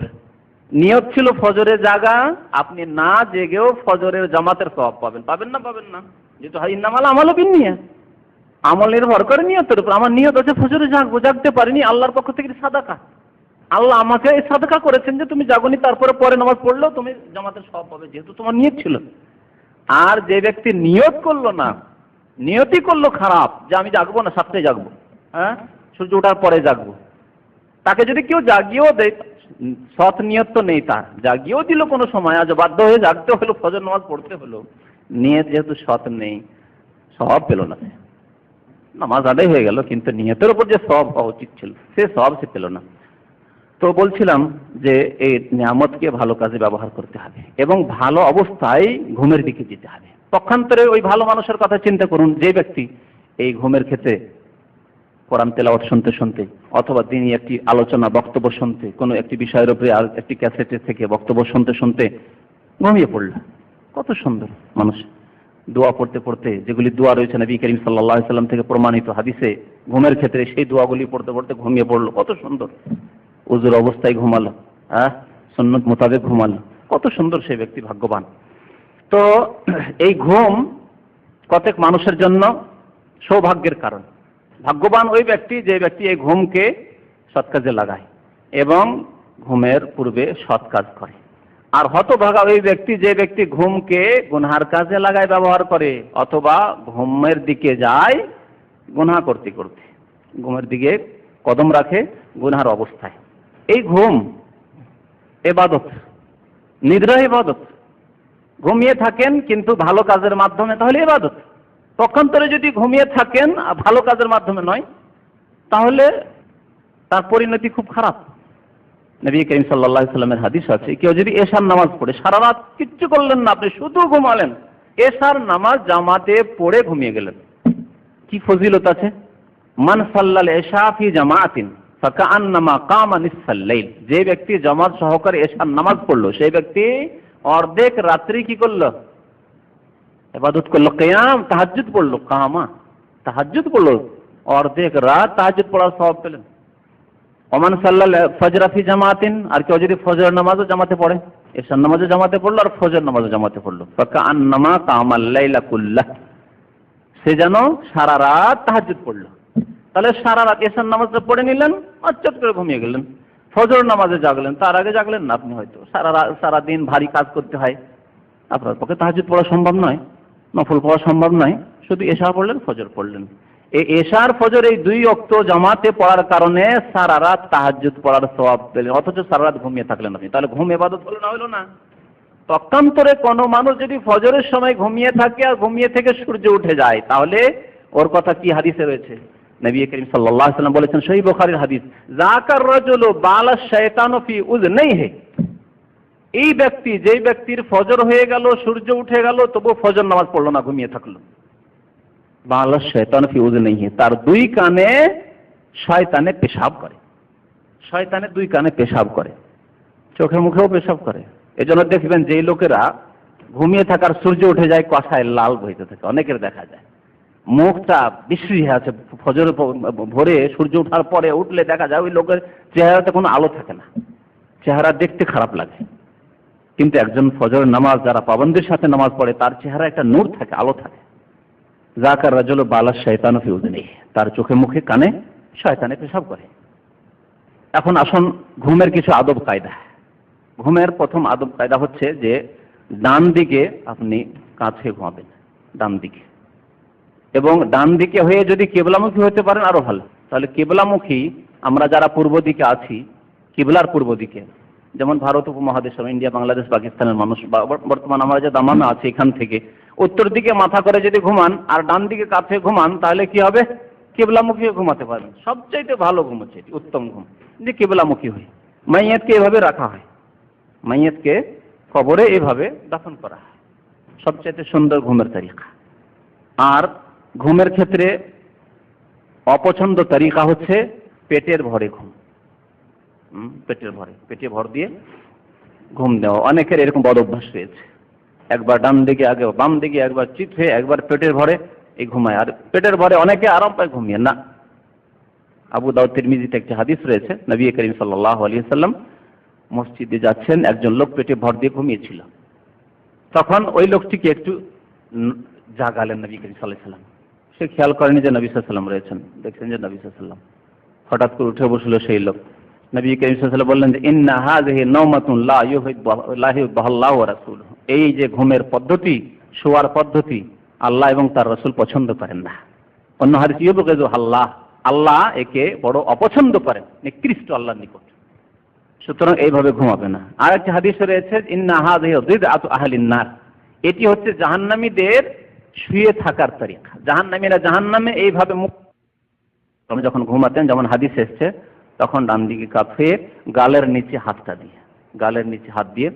নিয়ত ছিল ফজরে জাগা, আপনি না জেগেও ফজরের জামাতের সওয়াব পাবেন। পাবেন না? পাবেন না। যেহেতু ইন্নামাল আমালু বিন্নিয়াহ, আমল নির্ভর করে নিয়তের উপর। আমার নিয়ত আছে ফজরে জাগবো, জাগতে পারিনি, আল্লাহর পক্ষ থেকে সাদাকা। আল্লাহ আমাকে এই সাদাকা করেছেন যে তুমি জাগনি, তারপরে পরে নামাজ পড়লেও তুমি জামাতের সওয়াব পাবে, যেহেতু তোমার নিয়ত ছিল। আর যে ব্যক্তি নিয়ত করলো না, নিয়তই করলো খারাপ যে আমি জাগবো না, 7টায় জাগবো, হ্যাঁ সূর্য ওঠার পরে জাগবো, তাকে যদি কেউ জাগিয়েও দেয়, সৎ নিয়ত তো নেই তার, জাগিয়েও দিল কোনো সময়, আজ বাধ্য হয়ে জাগতে হলো, ফজর নামাজ পড়তে হলো, নিয়ত যেহেতু সৎ নেই, সওয়াব পেল না। নামাজ আদায় হয়ে গেল, কিন্তু নিয়তের উপর যে সওয়াব হওয়া উচিত ছিল সে সওয়াব সে পেল না। তো বলছিলাম যে এই নিয়ামতকে ভালো কাজে ব্যবহার করতে হবে এবং ভালো অবস্থায় ঘুমের দিকে যেতে হবে। পক্ষান্তরে ওই ভালো মানুষের কথা চিন্তা করুন, যে ব্যক্তি এই ঘুমের ক্ষেত্রে কোরআন তেলাওয়াত শুনতে শুনতে অথবা দিনই একটি আলোচনা বক্তব্য শুনতে, কোনো একটি বিষয়ের উপরে আর একটি ক্যাসেটের থেকে বক্তব্য শুনতে শুনতে ঘুমিয়ে পড়ল। কত সুন্দর মানুষ দোয়া পড়তে পড়তে, যেগুলি দোয়া রয়েছে নবী করিম সাল্লাল্লাহু আলাইহি ওয়াসাল্লাম থেকে প্রমাণিত হাদিসে, ঘুমের ক্ষেত্রে সেই দোয়াগুলি পড়তে পড়তে ঘুমিয়ে পড়লো, কত সুন্দর। উজুর অবস্থায় ঘুমালো, হ্যাঁ সুন্নত মোতাবেক ঘুমালো, কত সুন্দর সেই ব্যক্তি ভাগ্যবান। তো এই ঘুম প্রত্যেক মানুষের জন্য সৌভাগ্যের কারণ। ভাগ্যবান ওই ব্যক্তি যে ব্যক্তি এই ঘুমকে সৎ কাজে লাগায় এবং ঘুমের পূর্বে সৎ কাজ করে। আর হতভাগা ওই ব্যক্তি যে ব্যক্তি ঘুমকে গুনহার কাজে লাগায়, ব্যবহার করে, অথবা ঘুমের দিকে যায় গুনহা করতে করতে, ঘুমের দিকে কদম রাখে গুনহার অবস্থায়। এই ঘুম ইবাদত, নিদ্রা ইবাদত। ঘুমিয়ে থাকেন কিন্তু ভালো কাজের মাধ্যমে, তাহলে ইবাদত। পক্ষান্তরে যদি ঘুমিয়ে থাকেন ভালো কাজের মাধ্যমে নয়, তাহলে তার পরিণতি খুব খারাপ। নবী করিম সাল্লাল্লাহু আলাইহি ওয়াসাল্লামের হাদিস আছে, কেউ যদি এশার নামাজ পড়ে, সারা রাত কিচ্ছু করলেন না, আপনি শুধু ঘুমালেন, এশার নামাজ জামাতে পড়ে ঘুমিয়ে গেলেন, কি ফজিলত আছে? মান সাল্লাল ইশা ফি জামাতিন ফাকান্নামা কামা নিসফাল লাইল, যে ব্যক্তি জামাত সহকারে এশার নামাজ পড়লো, সেই ব্যক্তি অর্ধেক রাত্রি কি করলো? ইবাদত করলো, কিয়াম তাহাজ্জুদ পড়লো, কামা তাহাজ্জুদ পড়লো, অর্ধেক রাত তাহাজ্জুদ পড়ার সওয়াব পেলেন। ওমান সাল্লাল ফজর ফি জামাতিন, আর কেউ যদি ফজর নামাজও জামাতে পড়ে, এশার নামাজও জামাতে পড়লো আর ফজর নামাজও জামাতে পড়লো, ফাকান্নামা কামাল লাইলা কুল্লাহ, সে যেন সারা রাত তাহাজ্জুদ পড়লো। তাহলে সারা রাত এশার নামাজটা পড়ে নিলেন আর চট করে ঘুমিয়ে গেলেন, ফজর নামাজে জাগলেন, তার আগে জাগলেন না আপনি, হয়তো সারা দিন ভারী কাজ করতে হয়, আপনার পক্ষে তাহাজ্জুদ পড়া সম্ভব নয়, নফল পড়া সম্ভব নয়, শুধু এশা পড়লেন, ফজর পড়লেন। এই এশার ফজর এই 2 ওয়াক্ত জামাতে পড়ার কারণে সারা রাত তাহাজ্জুদ পড়ার সওয়াব পেলেন, অথচ সারা রাত ঘুমিয়ে থাকলেন আপনি, তাহলে ঘুম ইবাদত হলো না? হলো না। পক্ষান্তরে কোনো মানুষ যদি ফজরের সময় ঘুমিয়ে থাকে আর ঘুমিয়ে থেকে সূর্য উঠে যায়, তাহলে ওর কথা কি হাদিসে রয়েছে? নবী করিম সাল্লাল্লাহু আলাইহি ওয়াসাল্লাম বলেছেন, সহিহ বুখারীর হাদিস, যাকার রাজুলু বালা শায়তানু ফি উযনাইহি, এই ব্যক্তি, যেই ব্যক্তির ফজর হয়ে গেল, সূর্য উঠে গেল, তবু ফজর নামাজ পড়লো না, ঘুমিয়ে থাকলো, বালা শায়তানু ফি উযনাইহি, তার 2 কানে শয়তানে পেশাব করে, শয়তানে 2 কানে পেশাব করে, চোখে মুখেও পেশাব করে। এজন্য দেখবেন যে লোকেরা ঘুমিয়ে থাকার সূর্য উঠে যায়, কষায় লাল বইতে থাকে, অনেকের দেখা যায় মুখটা বিশ্রী হয়ে আছে, ফজর ভোরে সূর্য ওঠার পরে উঠলে দেখা যায় ওই লোকের চেহারাতে কোনো আলো থাকে না, চেহারা দেখতে খারাপ লাগে। কিন্তু একজন ফজর নামাজ যারা পাবন্দের সাথে নামাজ পড়ে, তার চেহারা একটা নূর থাকে, আলো থাকে। যাকার রাজুল বালা শয়তানু ফি উযুনিহি, তার চোখে মুখে কানে শয়তানে পেশাব করে। এখন আসুন ঘুমের কিছু আদব কায়দা। ঘুমের প্রথম আদব কায়দা হচ্ছে যে ডান দিকে আপনি কাছে ঘুমাবেন, ডান দিকে, এবং ডান দিকে হয়ে যদি কিবলামুখী হতে পারেন আরো ভালো। তাহলে কিবলামুখী আমরা যারা পূর্ব দিকে আছি, কিবলার পূর্ব দিকে, যেমন ভারত উপমহাদেশ, ইন্ডিয়া, বাংলাদেশ, পাকিস্তানের মানুষ, বা বর্তমান আমরা যে দামামে আছি এখান থেকে উত্তর দিকে মাথা করে যদি ঘুমান আর ডান দিকে কাছে ঘুমান, তাহলে কি হবে? কিবলামুখী ঘুমাতে পারবেন। সবচাইতে ভালো ঘুম হচ্ছে এটি, উত্তম ঘুম, যে কিবলামুখী হয়। মাইয়াতকে এভাবে রাখা হয়, মাইয়াতকে কবরে এভাবে দাফন করা হয়, সবচাইতে সুন্দর ঘুমের তারিকা। আর ঘুমের ক্ষেত্রে অপছন্দ তারিকা হচ্ছে পেটের ভরে ঘুম। পেটের ভরে, পেটে ভর দিয়ে ঘুম দেওয়া, অনেকের এরকম বদ অভ্যাস রয়েছে। একবার ডান দিকে, আগে বাম দিকে, একবার চিত হয়ে, একবার পেটের ভরে এই ঘুমায়। আর পেটের ভরে অনেকে আরাম পায়, ঘুমিয়ে না। আবু দাউদ তিরমিজিতে একটি হাদিস রয়েছে, নবী করিম সাল্লাল্লাহু আলাইহি ওয়াসাল্লাম মসজিদে যাচ্ছেন, একজন লোক পেটে ভর দিয়ে ঘুমিয়েছিল। তখন ওই লোকটিকে একটু জাগালেন নবী করিম সাল্লাল্লাহু আলাইহি ওয়াসাল্লাম। সে খেয়াল করেনি যে নবী সাল্লাল্লাহু আলাইহি ওয়াসাল্লাম রয়েছেন, দেখছেন যে নবী সাল্লাল্লাহু আলাইহি ওয়াসাল্লাম। হঠাৎ করে উঠে বসলো সেই লোক। নবী করিম সাল্লাল্লাহু আলাইহি ওয়াসাল্লাম বললেন যে ইন্না হাযিহি নাওমাতুন লা ইউহিব্বুহা আল্লাহু ওয়া রাসূলুহু, এই যে ঘুমের পদ্ধতি, শোয়ার পদ্ধতি, আল্লাহ এবং তার রাসূল পছন্দ করেন না। অন্য হাদিস ইউবগিযু আল্লাহ, আল্লাহ একে বড় অপছন্দ করেন, নিকৃষ্ট আল্লাহর নিকট। সুতরাং এইভাবে ঘুমাবে না। আর একটা হাদিস রয়েছে ইন্না হাযিহি যিদআতু আহলিন নার, এটি হচ্ছে জাহান্নামীদের শুয়ে থাকার তরিকা। জাহান্নামীরা জাহান্নামে এইভাবে মুখ যখন ঘুমাতেন, যেমন হাদিস এসছে, তখন ডান দিকে কাত হয়ে গালের নিচে হাতটা দিয়ে, গালের নিচে হাত দিয়ে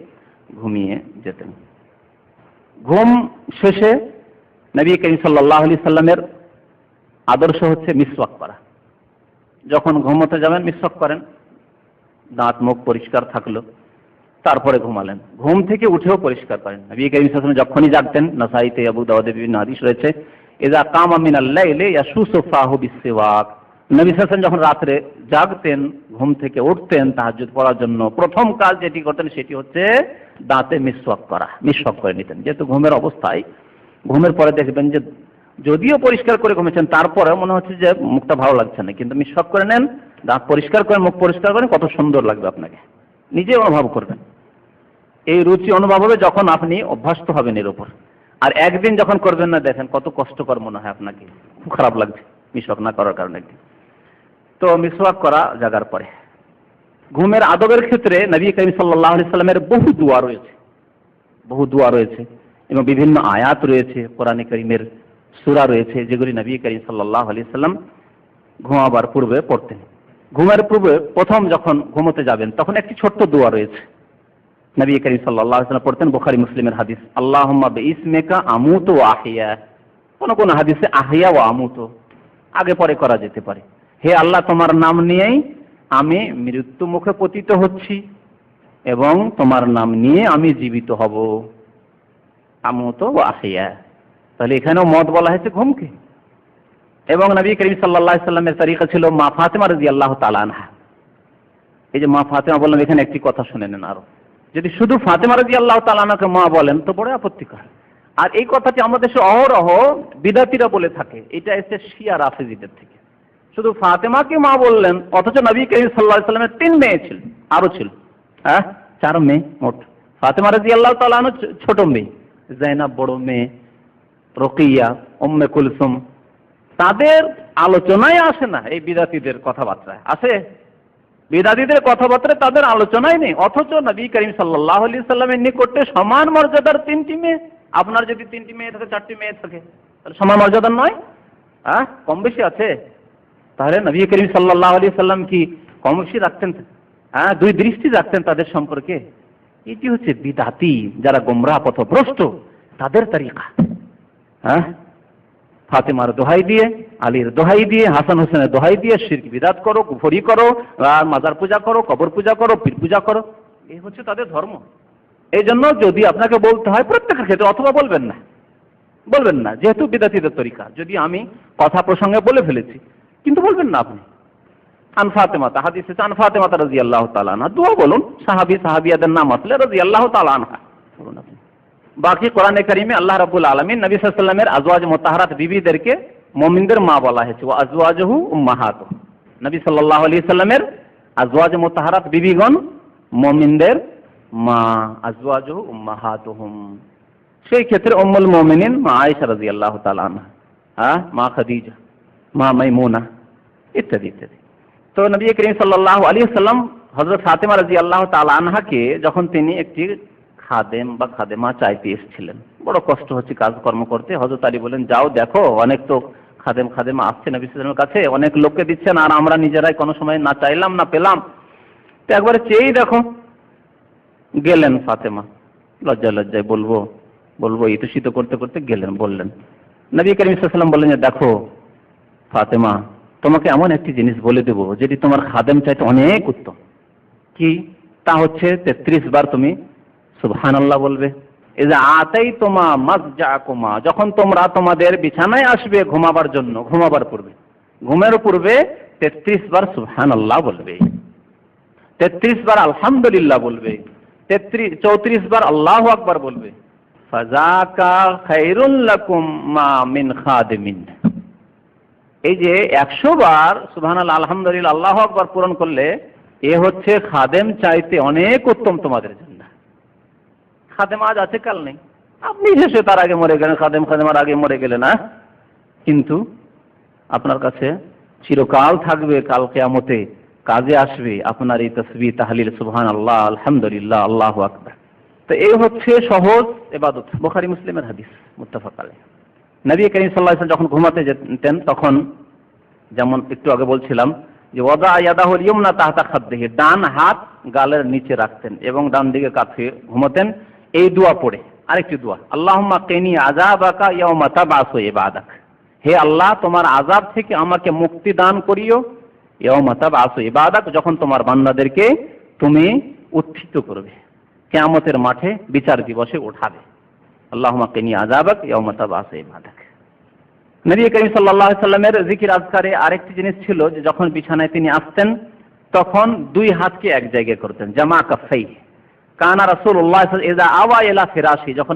ঘুমিয়ে যেতেন। ঘুম শেষে নবী করিম সাল্লাল্লাহু আলাইহি সাল্লামের আদর্শ হচ্ছে মিসওয়াক করা। যখন ঘুমোতে যাবেন মিসওয়াক করেন, দাঁত মুখ পরিষ্কার থাকলো, তারপরে ঘুমালেন। ঘুম থেকে উঠেও পরিষ্কার করেন। নবী করিম সাল্লাল্লাহু আলাইহি ওয়াসাল্লাম যখনই জাগতেন, নাসাঈতে, আবু দাউদে বিভিন্ন হাদিস রয়েছে, ইযা কামা মিনাল লাইলি ইয়াশুসু ফাহু বিসওয়াক, নবী সাল্লাল্লাহু আলাইহি ওয়াসাল্লাম যখন রাত্রে জাগতেন, ঘুম থেকে উঠতেন তাহাজ্জুদ পড়ার জন্য, প্রথম কাজ যেটি করতেন সেটি হচ্ছে দাঁতে মিসওয়াক করা, মিসওয়াক করে নিতেন। যেহেতু ঘুমের অবস্থায়, ঘুমের পরে দেখবেন যে যদিও পরিষ্কার করে ঘুমেছেন, তারপরে মনে হচ্ছে যে মুখটা ভালো লাগছে না, কিন্তু মিসওয়াক করে নেন, দাঁত পরিষ্কার করেন, মুখ পরিষ্কার করেন, কত সুন্দর লাগবে আপনাকে, নিজে অনুভব করবেন। এই রুচি অনুভব হবে যখন আপনি অভ্যস্ত হবেন এর উপর। আর একদিন যখন করবেন না, দেখেন কত কষ্টকর মনে হয় আপনাকে, খুব খারাপ লাগছে মিসওয়াক না করার কারণে। তো মিসওয়াক করা জাগার পরে। ঘুমের আদবের ক্ষেত্রে নবী করিম সাল্লাল্লাহু আলাইহি সাল্লামের বহু দোয়া রয়েছে, বহু দোয়া রয়েছে, এবং বিভিন্ন আয়াত রয়েছে, কোরআনে কারীমের সূরা রয়েছে, যেগুলি নবী করিম সাল্লাল্লাহু আলাইহি সাল্লাম ঘুমাবার পূর্বে পড়তেন। ঘুমের পূর্বে প্রথম যখন ঘুমোতে যাবেন, তখন একটি ছোট্ট দোয়া রয়েছে, নবী করিম সাল্লাল্লাহু আলাইহি সাল্লাম পড়তেন, বুখারী মুসলিমের হাদিস, আল্লাহুম্মা বিইসমিকা আমুতু ওয়া আহইয়া। কোন হাদিসে আহইয়া ওয়া আমুতু আগে পরে করা যেতে পারে। হে আল্লাহ, তোমার নাম নিয়েই আমি মৃত্যু মুখে পতিত হচ্ছি এবং তোমার নাম নিয়ে আমি জীবিত হব। আমুতু ওয়া আহইয়া, তাহলে এখানেও মত বলা হয়েছে ঘুমকে। এবং নবী করিম সাল্লাল্লাহু আলাইহি সাল্লামের তরিকা ছিল মা ফাতেমা রাদিয়াল্লাহু তাআলা আনহা। এই যে মা ফাতেমা বললাম, এখানে একটি কথা শুনে নেন আরো। যদি শুধু ফাতেমা রাদিয়াল্লাহু তাআলা আনহাকে মা বলেন তো বড় আপত্তিকর। আর এই কথাটি আমাদের দেশে অহরহ বিদাতিরা বলে থাকে, এটা এসে শিয়া রাফেজিদের থেকে। শুধু ফাতেমাকে মা বললেন, অথচ নবী করিম সাল্লাল্লাহু আলাইহি সাল্লামের 3 মেয়ে ছিল, আরো ছিল 4 মেয়ে মোট। ফাতেমা রাদিয়াল্লাহু তাআলা আনহা ছোট মেয়ে, যায়নাব বড় মেয়ে, রুকিয়া, উম্মে কুলসুম, তাদের আলোচনায় আসে না এই বিদাতিদের কথাবার্তায়। আসে বিদাতিদের কথাবার্তায় তাদের আলোচনায় নেই, অথচ নবী করিম সাল্লাল্লাহু আলাইহি সাল্লামের নিকটে সমান মর্যাদার 3টি মেয়ে। আপনার যদি 3টি মেয়ে থাকে, 4টি মেয়ে থাকে, তাহলে সমান মর্যাদার নয়? কম বেশি আছে? তাহলে নবী করিম সাল্লাল্লাহু আলাইহি সাল্লাম কি কম বেশি রাখতেন? দুই দৃষ্টি রাখতেন তাদের সম্পর্কে। এটি হচ্ছে বিদাতি, যারা গোমরাহ পথভ্রষ্ট, তাদের তরিকা। ফাতেমার দোহাই দিয়ে, আলীর দোহাই দিয়ে, হাসান হোসেনের দোহাই দিয়ে শিরক বিদাত করো, কুফরি করো, মাজার পূজা করো, কবর পূজা করো, পীর পূজা করো, এই হচ্ছে তাদের ধর্ম। এই জন্য যদি আপনাকে বলতে হয় প্রত্যেকের ক্ষেত্রে, অথবা বলবেন না, যেহেতু বিদাতিদের তরিকা। যদি আমি কথা প্রসঙ্গে বলে ফেলেছি, কিন্তু বলবেন না আপনি। আন ফাতেমা, হাদিসে আন ফাতেমা রাদিয়াল্লাহু তাআলা আনহা, দোয়া বলুন, সাহাবিয়াদের নাম আসলে রাদিয়াল্লাহু তাআলা আনহা বলুন আপনি। বাকি কোরআনে কারিমে আল্লাহ রাব্বুল আলামিন নবী সাল্লাল্লাহু আলাইহি ওয়াসাল্লামের আজওয়াজ মুতাহহারাত বিবিদেরকে মুমিনদের মা বলা হয়েছে, ওয়া আজওয়াজুহু উম্মাহাতুহু। নবী সাল্লাল্লাহু আলাইহি সাল্লামের আজওয়াজ মুতাহহারাত বিবিগণ মুমিনদের মা, আজওয়াজুহু উম্মাহাতুহুম। সেই ক্ষেত্রে উম্মুল মুমিনিন মা আয়েশা রাদিয়াল্লাহু তাআলা আনহা, মা খাদিজা, মা মাইমুনা ইত্যাদি ইত্যাদি। তো নবী করিম সাল্লাল্লাহু আলাইহি ওয়াসাল্লাম হযরত ফাতেমা রাদিয়াল্লাহু তাআলা আনহাকে যখন তিনি একটি খাদেম বা খাদেমা চাইতে এসেছিলেন, বড় কষ্ট হচ্ছে কাজকর্ম করতে, হযরত আলী বলেন যাও দেখো অনেক তো খাদেমা আসছে নবী সাল্লাল্লাহু আলাইহি ওয়াসাল্লামের কাছে, অনেক লোককে দিচ্ছেন আর আমরা নিজেরাই কোনো সময় না চাইলাম না পেলাম, তো একবারে চেয়েই দেখো। গেলেন ফাতেমা, লজ্জায় বলবো ইতশিত করতে করতে গেলেন, বললেন নবী করিম সাল্লাল্লাহু আলাইহি ওয়াসাল্লাম বললেন যে দেখো ফাতেমা, তোমাকে এমন একটি জিনিস বলে দেবো যেটি তোমার খাদেম চাইতে অনেক উত্তম। কি? তা হচ্ছে 33 বার তুমি সুবহানাল্লাহ বলবে। ইযা আতাইতুমা মাযজাকুমা, যখন তোমরা তোমাদের বিছানায় আসবে ঘুমাবার জন্য, ঘুমাবার পূর্বে, ঘুমের পূর্বে 33 বার সুবহানাল্লাহ বলবে, 33 বার আলহামদুলিল্লাহ বলবে, 34 বার আল্লাহু আকবার বলবে। ফাযাকা খায়রুল লাকুম মা মিন খাদিমিন। এই যে 100 বার সুবহানাল্লাহ আলহামদুলিল্লাহ আল্লাহু আকবার পূরণ করলে এ হচ্ছে খাদেম চাইতে অনেক উত্তম তোমাদের জন্য। খাদেম আজ আছে কাল নেই, আপনি শেষে তার আগে মরে গেলেন, খাদেমার আগে মরে গেলেন না, কিন্তু আপনার কাছে চিরকাল থাকবে, কাল কিয়ামতে কাজে আসবে আপনার এই তাসবিহ তাহলিল সুবহানাল্লাহ আলহামদুলিল্লাহ আল্লাহু আকবার। তো এই হচ্ছে সহজ ইবাদত, বুখারী মুসলিমের হাদিস মুত্তাফাক আলাইহি। নবী করিম সাল্লাল্লাহু আলাইহি ওয়াসাল্লাম যখন ঘুমাতে যেতেন তখন যেমন একটু আগে বলছিলাম যে ওয়াদা ইয়াদাহুল ইয়ুমনা তাহতা খাদ্দিহি, ডান হাত গালের নিচে রাখতেন এবং ডান দিকে কাঁধে ঘুমাতেন। এই দোয়া পড়ে আরেকটি দোয়া, আল্লাহুম্মা কিনি আযাবাকা ইয়াওমা তাবআসু ইবাদাক, হে আল্লাহ তোমার আযাব থেকে আমাকে মুক্তি দান করিও, ইয়াওমা তাবআসু ইবাদাক, যখন তোমার বান্দাদেরকে তুমি উত্থিত করবে, কিয়ামতের মাঠে বিচার দিবসে উঠাবে। আল্লাহুম্মা কিনি আযাবাক ইয়াওমা তাবআসু ইবাদাক। নবী করিম সাল্লাল্লাহু আলাইহি ওয়াসাল্লামের জিকির আজকারে আরেকটি জিনিস ছিল যে যখন বিছানায় তিনি আসতেন তখন দুই হাতকে এক জায়গায় করতেন, জামা কাফাই। কানা রাসূলুল্লাহ ইযা আওয়া ইলা ফিরাশি, যখন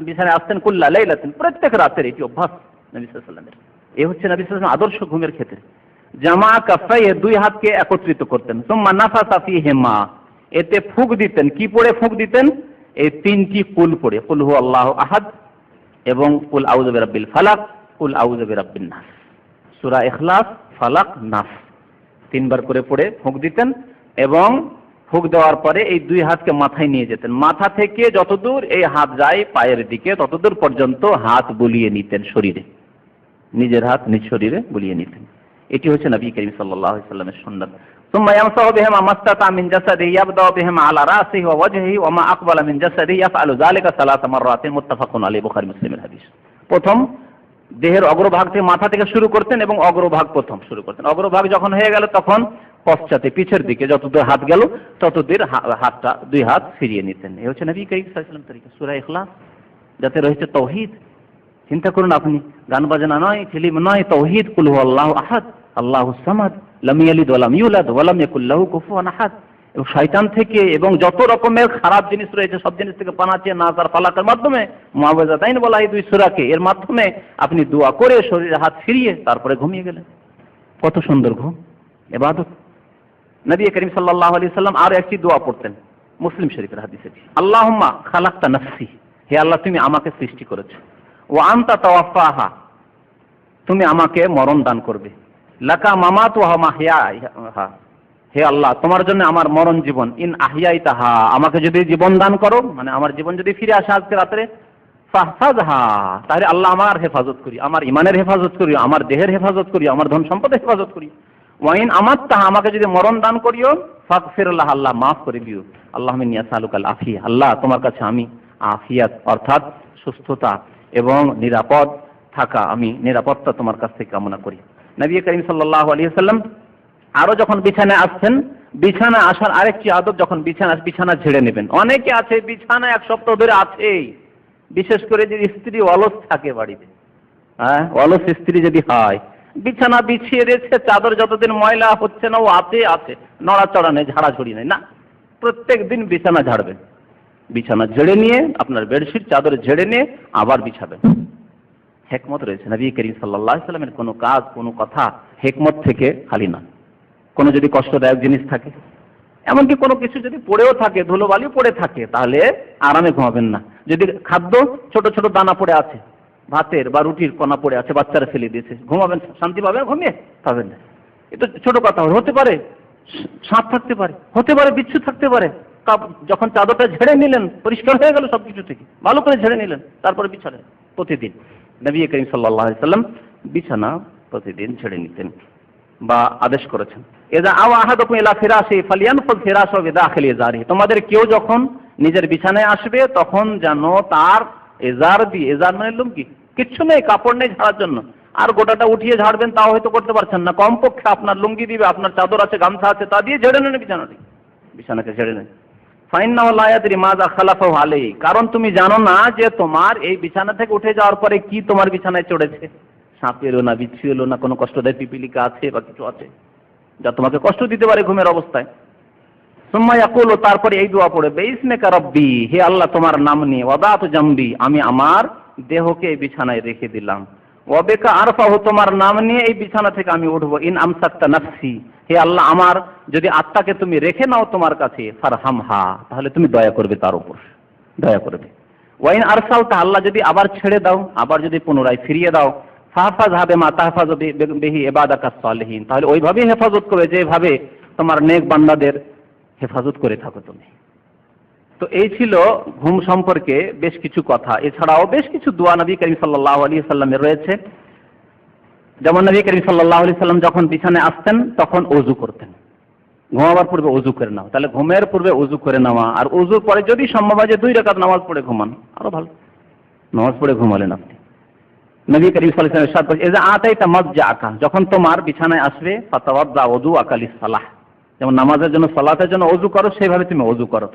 বিছানায় আসতেন কুল্লা লাইলাতিন, প্রত্যেক রাতের এটি অভ্যাস নবী সাল্লাল্লাহু আলাইহি ওয়াসাল্লামের। এই হচ্ছে নবী সাল্লাল্লাহু আলাইহি ওয়াসাল্লাম আদর্শ ঘুমের ক্ষেত্রে। জামা কাফাই, দুই হাতকে একত্রিত করতেন। সুম্মা নাফাসা ফীহিমা, এতে ফুঁক দিতেন। কি পড়ে ফুঁক দিতেন? এই তিনটি কুল পড়ে, কুল হু আল্লাহু আহাদ এবং কুল আউযু বিরাব্বিল ফালাক, কুল আউযু বিরাব্বিন নাস। সূরা ইখলাস, ফালাক, নাস তিনবার করে পড়ে ফুঁক দিতেন এবং ফুঁক দেওয়ার পরে এই দুই হাতকে মাথায় নিয়ে যেতেন। মাথা থেকে যতদূর এই হাত যায় পায়ের দিকে ততদূর পর্যন্ত হাত বুলিয়ে নিতেন শরীরে, নিজের হাত নিজ শরীরে বুলিয়ে নিতেন। এটি হচ্ছে নবী করিম সাল্লাল্লাহু আলাইহি ওয়াসাল্লামের সুন্নাত। সুম্মা ইয়ামসাহু বিহিমা মাসতাতা মিন জাসাদিহি, ইয়াবদাউ বিহিমা আলা রাসিহি ওয়া ওয়াজহিহি ওয়া মা আকবালা মিন জাসাদিহি, ইয়াফআলু যালিকা সালাসা মাররাতিন, মুত্তাফাকুন আলাইহি, বুখারী মুসলিমের হাদিস। প্রথম দেহের অগ্রভাগ থেকে, মাথা থেকে শুরু করতেন এবং অগ্রভাগ প্রথম শুরু করতেন। অগ্রভাগ যখন হয়ে গেল তখন পশ্চাতে পিছের দিকে যতদূর হাত গেল ততদূর হাতটা দুই হাত ফিরিয়ে নিতেন। এই হচ্ছে নবী করিম সাল্লাল্লাহু আলাইহি ওয়াসাল্লাম তরিকা। সূরা ইখলাস যাতে রয়েছে তৌহিদ, চিন্তা করুন আপনি, গান বাজনা নয়, ফিল্ম নয়, তৌহিদ, কুল হু আল্লাহু আহাদ আল্লাহুস সামাদ লাম ইয়ালিদ ওয়া লাম ইউলাদ ওয়া লাম ইয়াকুল লাহু কুফুয়ান আহাদ। এবং শয়তান থেকে এবং যত রকমের খারাপ জিনিস রয়েছে সব জিনিস থেকে পানা চেয়ে নাস আর ফালাকের মাধ্যমে, মুআওয়াযাতাইন বলা এই দুই সূরাকে, এর মাধ্যমে আপনি দোয়া করে শরীরে হাত ফিরিয়ে তারপরে ঘুমিয়ে গেলেন। কত সুন্দর ঘুম, ইবাদত। নবী করিম সাল্লাল্লাহু আলাইহি ওয়াসাল্লাম আর একটি দোয়া পড়তেন, মুসলিম শরীফের হাদিস এটি, আল্লাহুম্মা খালাকতা নাফসি, হে আল্লাহ তুমি আমাকে সৃষ্টি করেছো, ওয়া আনতা তাওয়াফাহা, তুমি আমাকে মরণ দান করবে, লাকা মামাতুহা মাহইয়াহা, হে আল্লাহ তোমার জন্য আমার মরণ জীবন, ইন আহিয়াইতাহা, আমাকে যদি জীবন দান করো, মানে আমার জীবন যদি ফিরে আসে আজকে রাতে, ফাহফাযহা, তাহলে আল্লাহ আমার হেফাজত করি, আমার ইমানের হেফাজত করি, আমার দেহের হেফাজত করি, আমার ধন সম্পদের হেফাজত করি। ওয়াইন আমাত্তাহা, আমাকে যদি মরণ দান করিও, ফাগফির লাহা, আল্লাহ মাফ করে দিও। আল্লাহুম্মা ইন্নী আসআলুকাল আফিয়া, আল্লাহ তোমার কাছে আমি আফিয়াত অর্থাৎ সুস্থতা এবং নিরাপদ থাকা, আমি নিরাপত্তা তোমার কাছ থেকে কামনা করি। নবী করিম সাল্লাল্লাহু আলাইহি ওয়াসাল্লাম আরো যখন বিছানায় আসছেন, বিছানা আসার আরেকটি আদব, যখন বিছানা ঝেড়ে নেবেন। অনেকে আছে বিছানা এক সপ্তাহ ধরে আছেই, বিশেষ করে যদি স্ত্রী অলস থাকে বাড়িতে, হ্যাঁ অলস স্ত্রী যদি হয়, বিছানা বিছিয়ে দিয়েছে, চাদর যতদিন ময়লা হচ্ছে না ও আছে, নড়াচড়া নেই, ঝাড়াঝুড়ি নেই, না প্রত্যেক দিন বিছানা ঝাড়বেন। বিছানা ঝেড়ে নিয়ে, আপনার বেডশিট চাদর ঝেড়ে নিয়ে আবার বিছাবেন। হিকমত রয়েছে। নবী করিম সাল্লাল্লাহু আলাইহি ওয়াসাল্লামের কোনো কাজ, কোনো কথা হিকমত থেকে খালি না। কোনো যদি কষ্টদায়ক জিনিস থাকে, এমনকি কোনো কিছু যদি পড়েও থাকে, ধুলোবালি পড়ে থাকে, তাহলে আরামে ঘুমাবেন না। যদি খাদ্য ছোট ছোট দানা পড়ে আছে, ভাতের বা রুটির কণা পড়ে আছে, বাচ্চারা ফেলে দিয়েছে, ঘুমাবেন, শান্তি পাবেন? ঘুমিয়ে পাবেন না। এটা ছোট কথা হতে পারে, সাপ থাকতে পারে, হতে পারে বিচ্ছু থাকতে পারে। যখন চাদরটা ঝেড়ে নিলেন, পরিষ্কার হয়ে গেল সবকিছু থেকে, ভালো করে ঝেড়ে নিলেন, তারপরে বিছালেন। প্রতিদিন নবী করিম সাল্লাল্লাহু আলাইহি ওয়াসাল্লাম বিছানা প্রতিদিন ঝেড়ে নিতেন বা আদেশ করেছেন। এযা আওয়া আহাদুকুম ইলা ফিরাশি ফালিয়ানফুয ফিরাশাহু বিদাখিলি ইজারিহি, তোমাদের কেউ যখন নিজের বিছানায় আসবে তখন যেন তার এজার দিয়ে, এজার মানে লুঙ্গি, কিচ্ছু নেই, কাপড় নেই ঝাড়ার জন্য, আর গোটাটা উঠিয়ে ঝাড়বেন তাও হয়তো করতে পারছেন না, কমপক্ষে আপনার লুঙ্গি দিবে, আপনার চাদর আছে, গামছা আছে, তা দিয়ে ঝেড়ে নেন বিছানাকে ঝেড়ে নেন। ফাইন্নাহু লা ইয়াদরি মাযা খালাফাহু আলাইহি, কারণ তুমি জানো না যে তোমার এই বিছানা থেকে উঠে যাওয়ার পরে কি তোমার বিছানায় চড়েছে। সাপ এলো না, বিচ্ছু এলো না, কোনো কষ্টদায়ক পিপিলিকা আছে বা কিছু আছে যা তোমাকে কষ্ট দিতে পারে ঘুমের অবস্থায়। সুম্মা ইয়াকুলু, তারপরে এই দোয়া পড়ে, বিসমিকা রাব্বি, হে আল্লাহ তোমার নাম নিয়ে, ওয়াদাতু জামবি, আমি আমার দেহকে এই বিছানায় রেখে দিলাম, ওয়া বিকা আরফাহু, তোমার নাম নিয়ে এই বিছানা থেকে আমি উঠবো, ইন আমসাকতা নাফসি, হে আল্লাহ আমার যদি আত্মাকে তুমি রেখে নাও তোমার কাছে, ফারহামহা, তাহলে তুমি দয়া করবে তার উপর, দয়া করবে। ওয়া ইন আরসালতা, আল্লাহ যদি আবার ছেড়ে দাও, আবার যদি পুনরায় ফিরিয়ে দাও, ফাহফাযহা বিমা তাহফাযু বিহি ইবাদাকাস সালিহিন, তাহলে ওইভাবেই হেফাজত করবে যেভাবে তোমার নেক বান্দাদের হেফাজত করে থাকো তুমি। তো এই ছিল ঘুম সম্পর্কে বেশ কিছু কথা। এছাড়াও বেশ কিছু দোয়া নবী করিম সাল্লাল্লাহু আলাইহি সাল্লামের রয়েছে। যেমন নবী করিম সাল্লাল্লাহু আলাইহি সাল্লাম যখন বিছানায় আসতেন তখন ওযু করতেন। ঘুমাবার পূর্বে ওযু করে নাও, তাহলে ঘুমের পূর্বে ওযু করে নেওয়া, আর ওযুর পরে যদি সম্ভব হয় যে 2 রাকাত নামাজ পড়ে ঘুমান, আরো ভালো, নামাজ পড়ে ঘুমালেন আপনি। নবী করিম সাল্লাল্লাহু আলাইহি ওয়াসাল্লাম ইরশাদ করেছেন, ইযা আতাইতা মাযজাআকা, যখন তোমার বিছানায় আসবে, ফাতাওয়াদ্দা ওযুআকা লিস-সালাহ, যেমন নামাজের জন্য, সালাতের জন্য ওযু করো সেভাবে তুমি ওযু করো।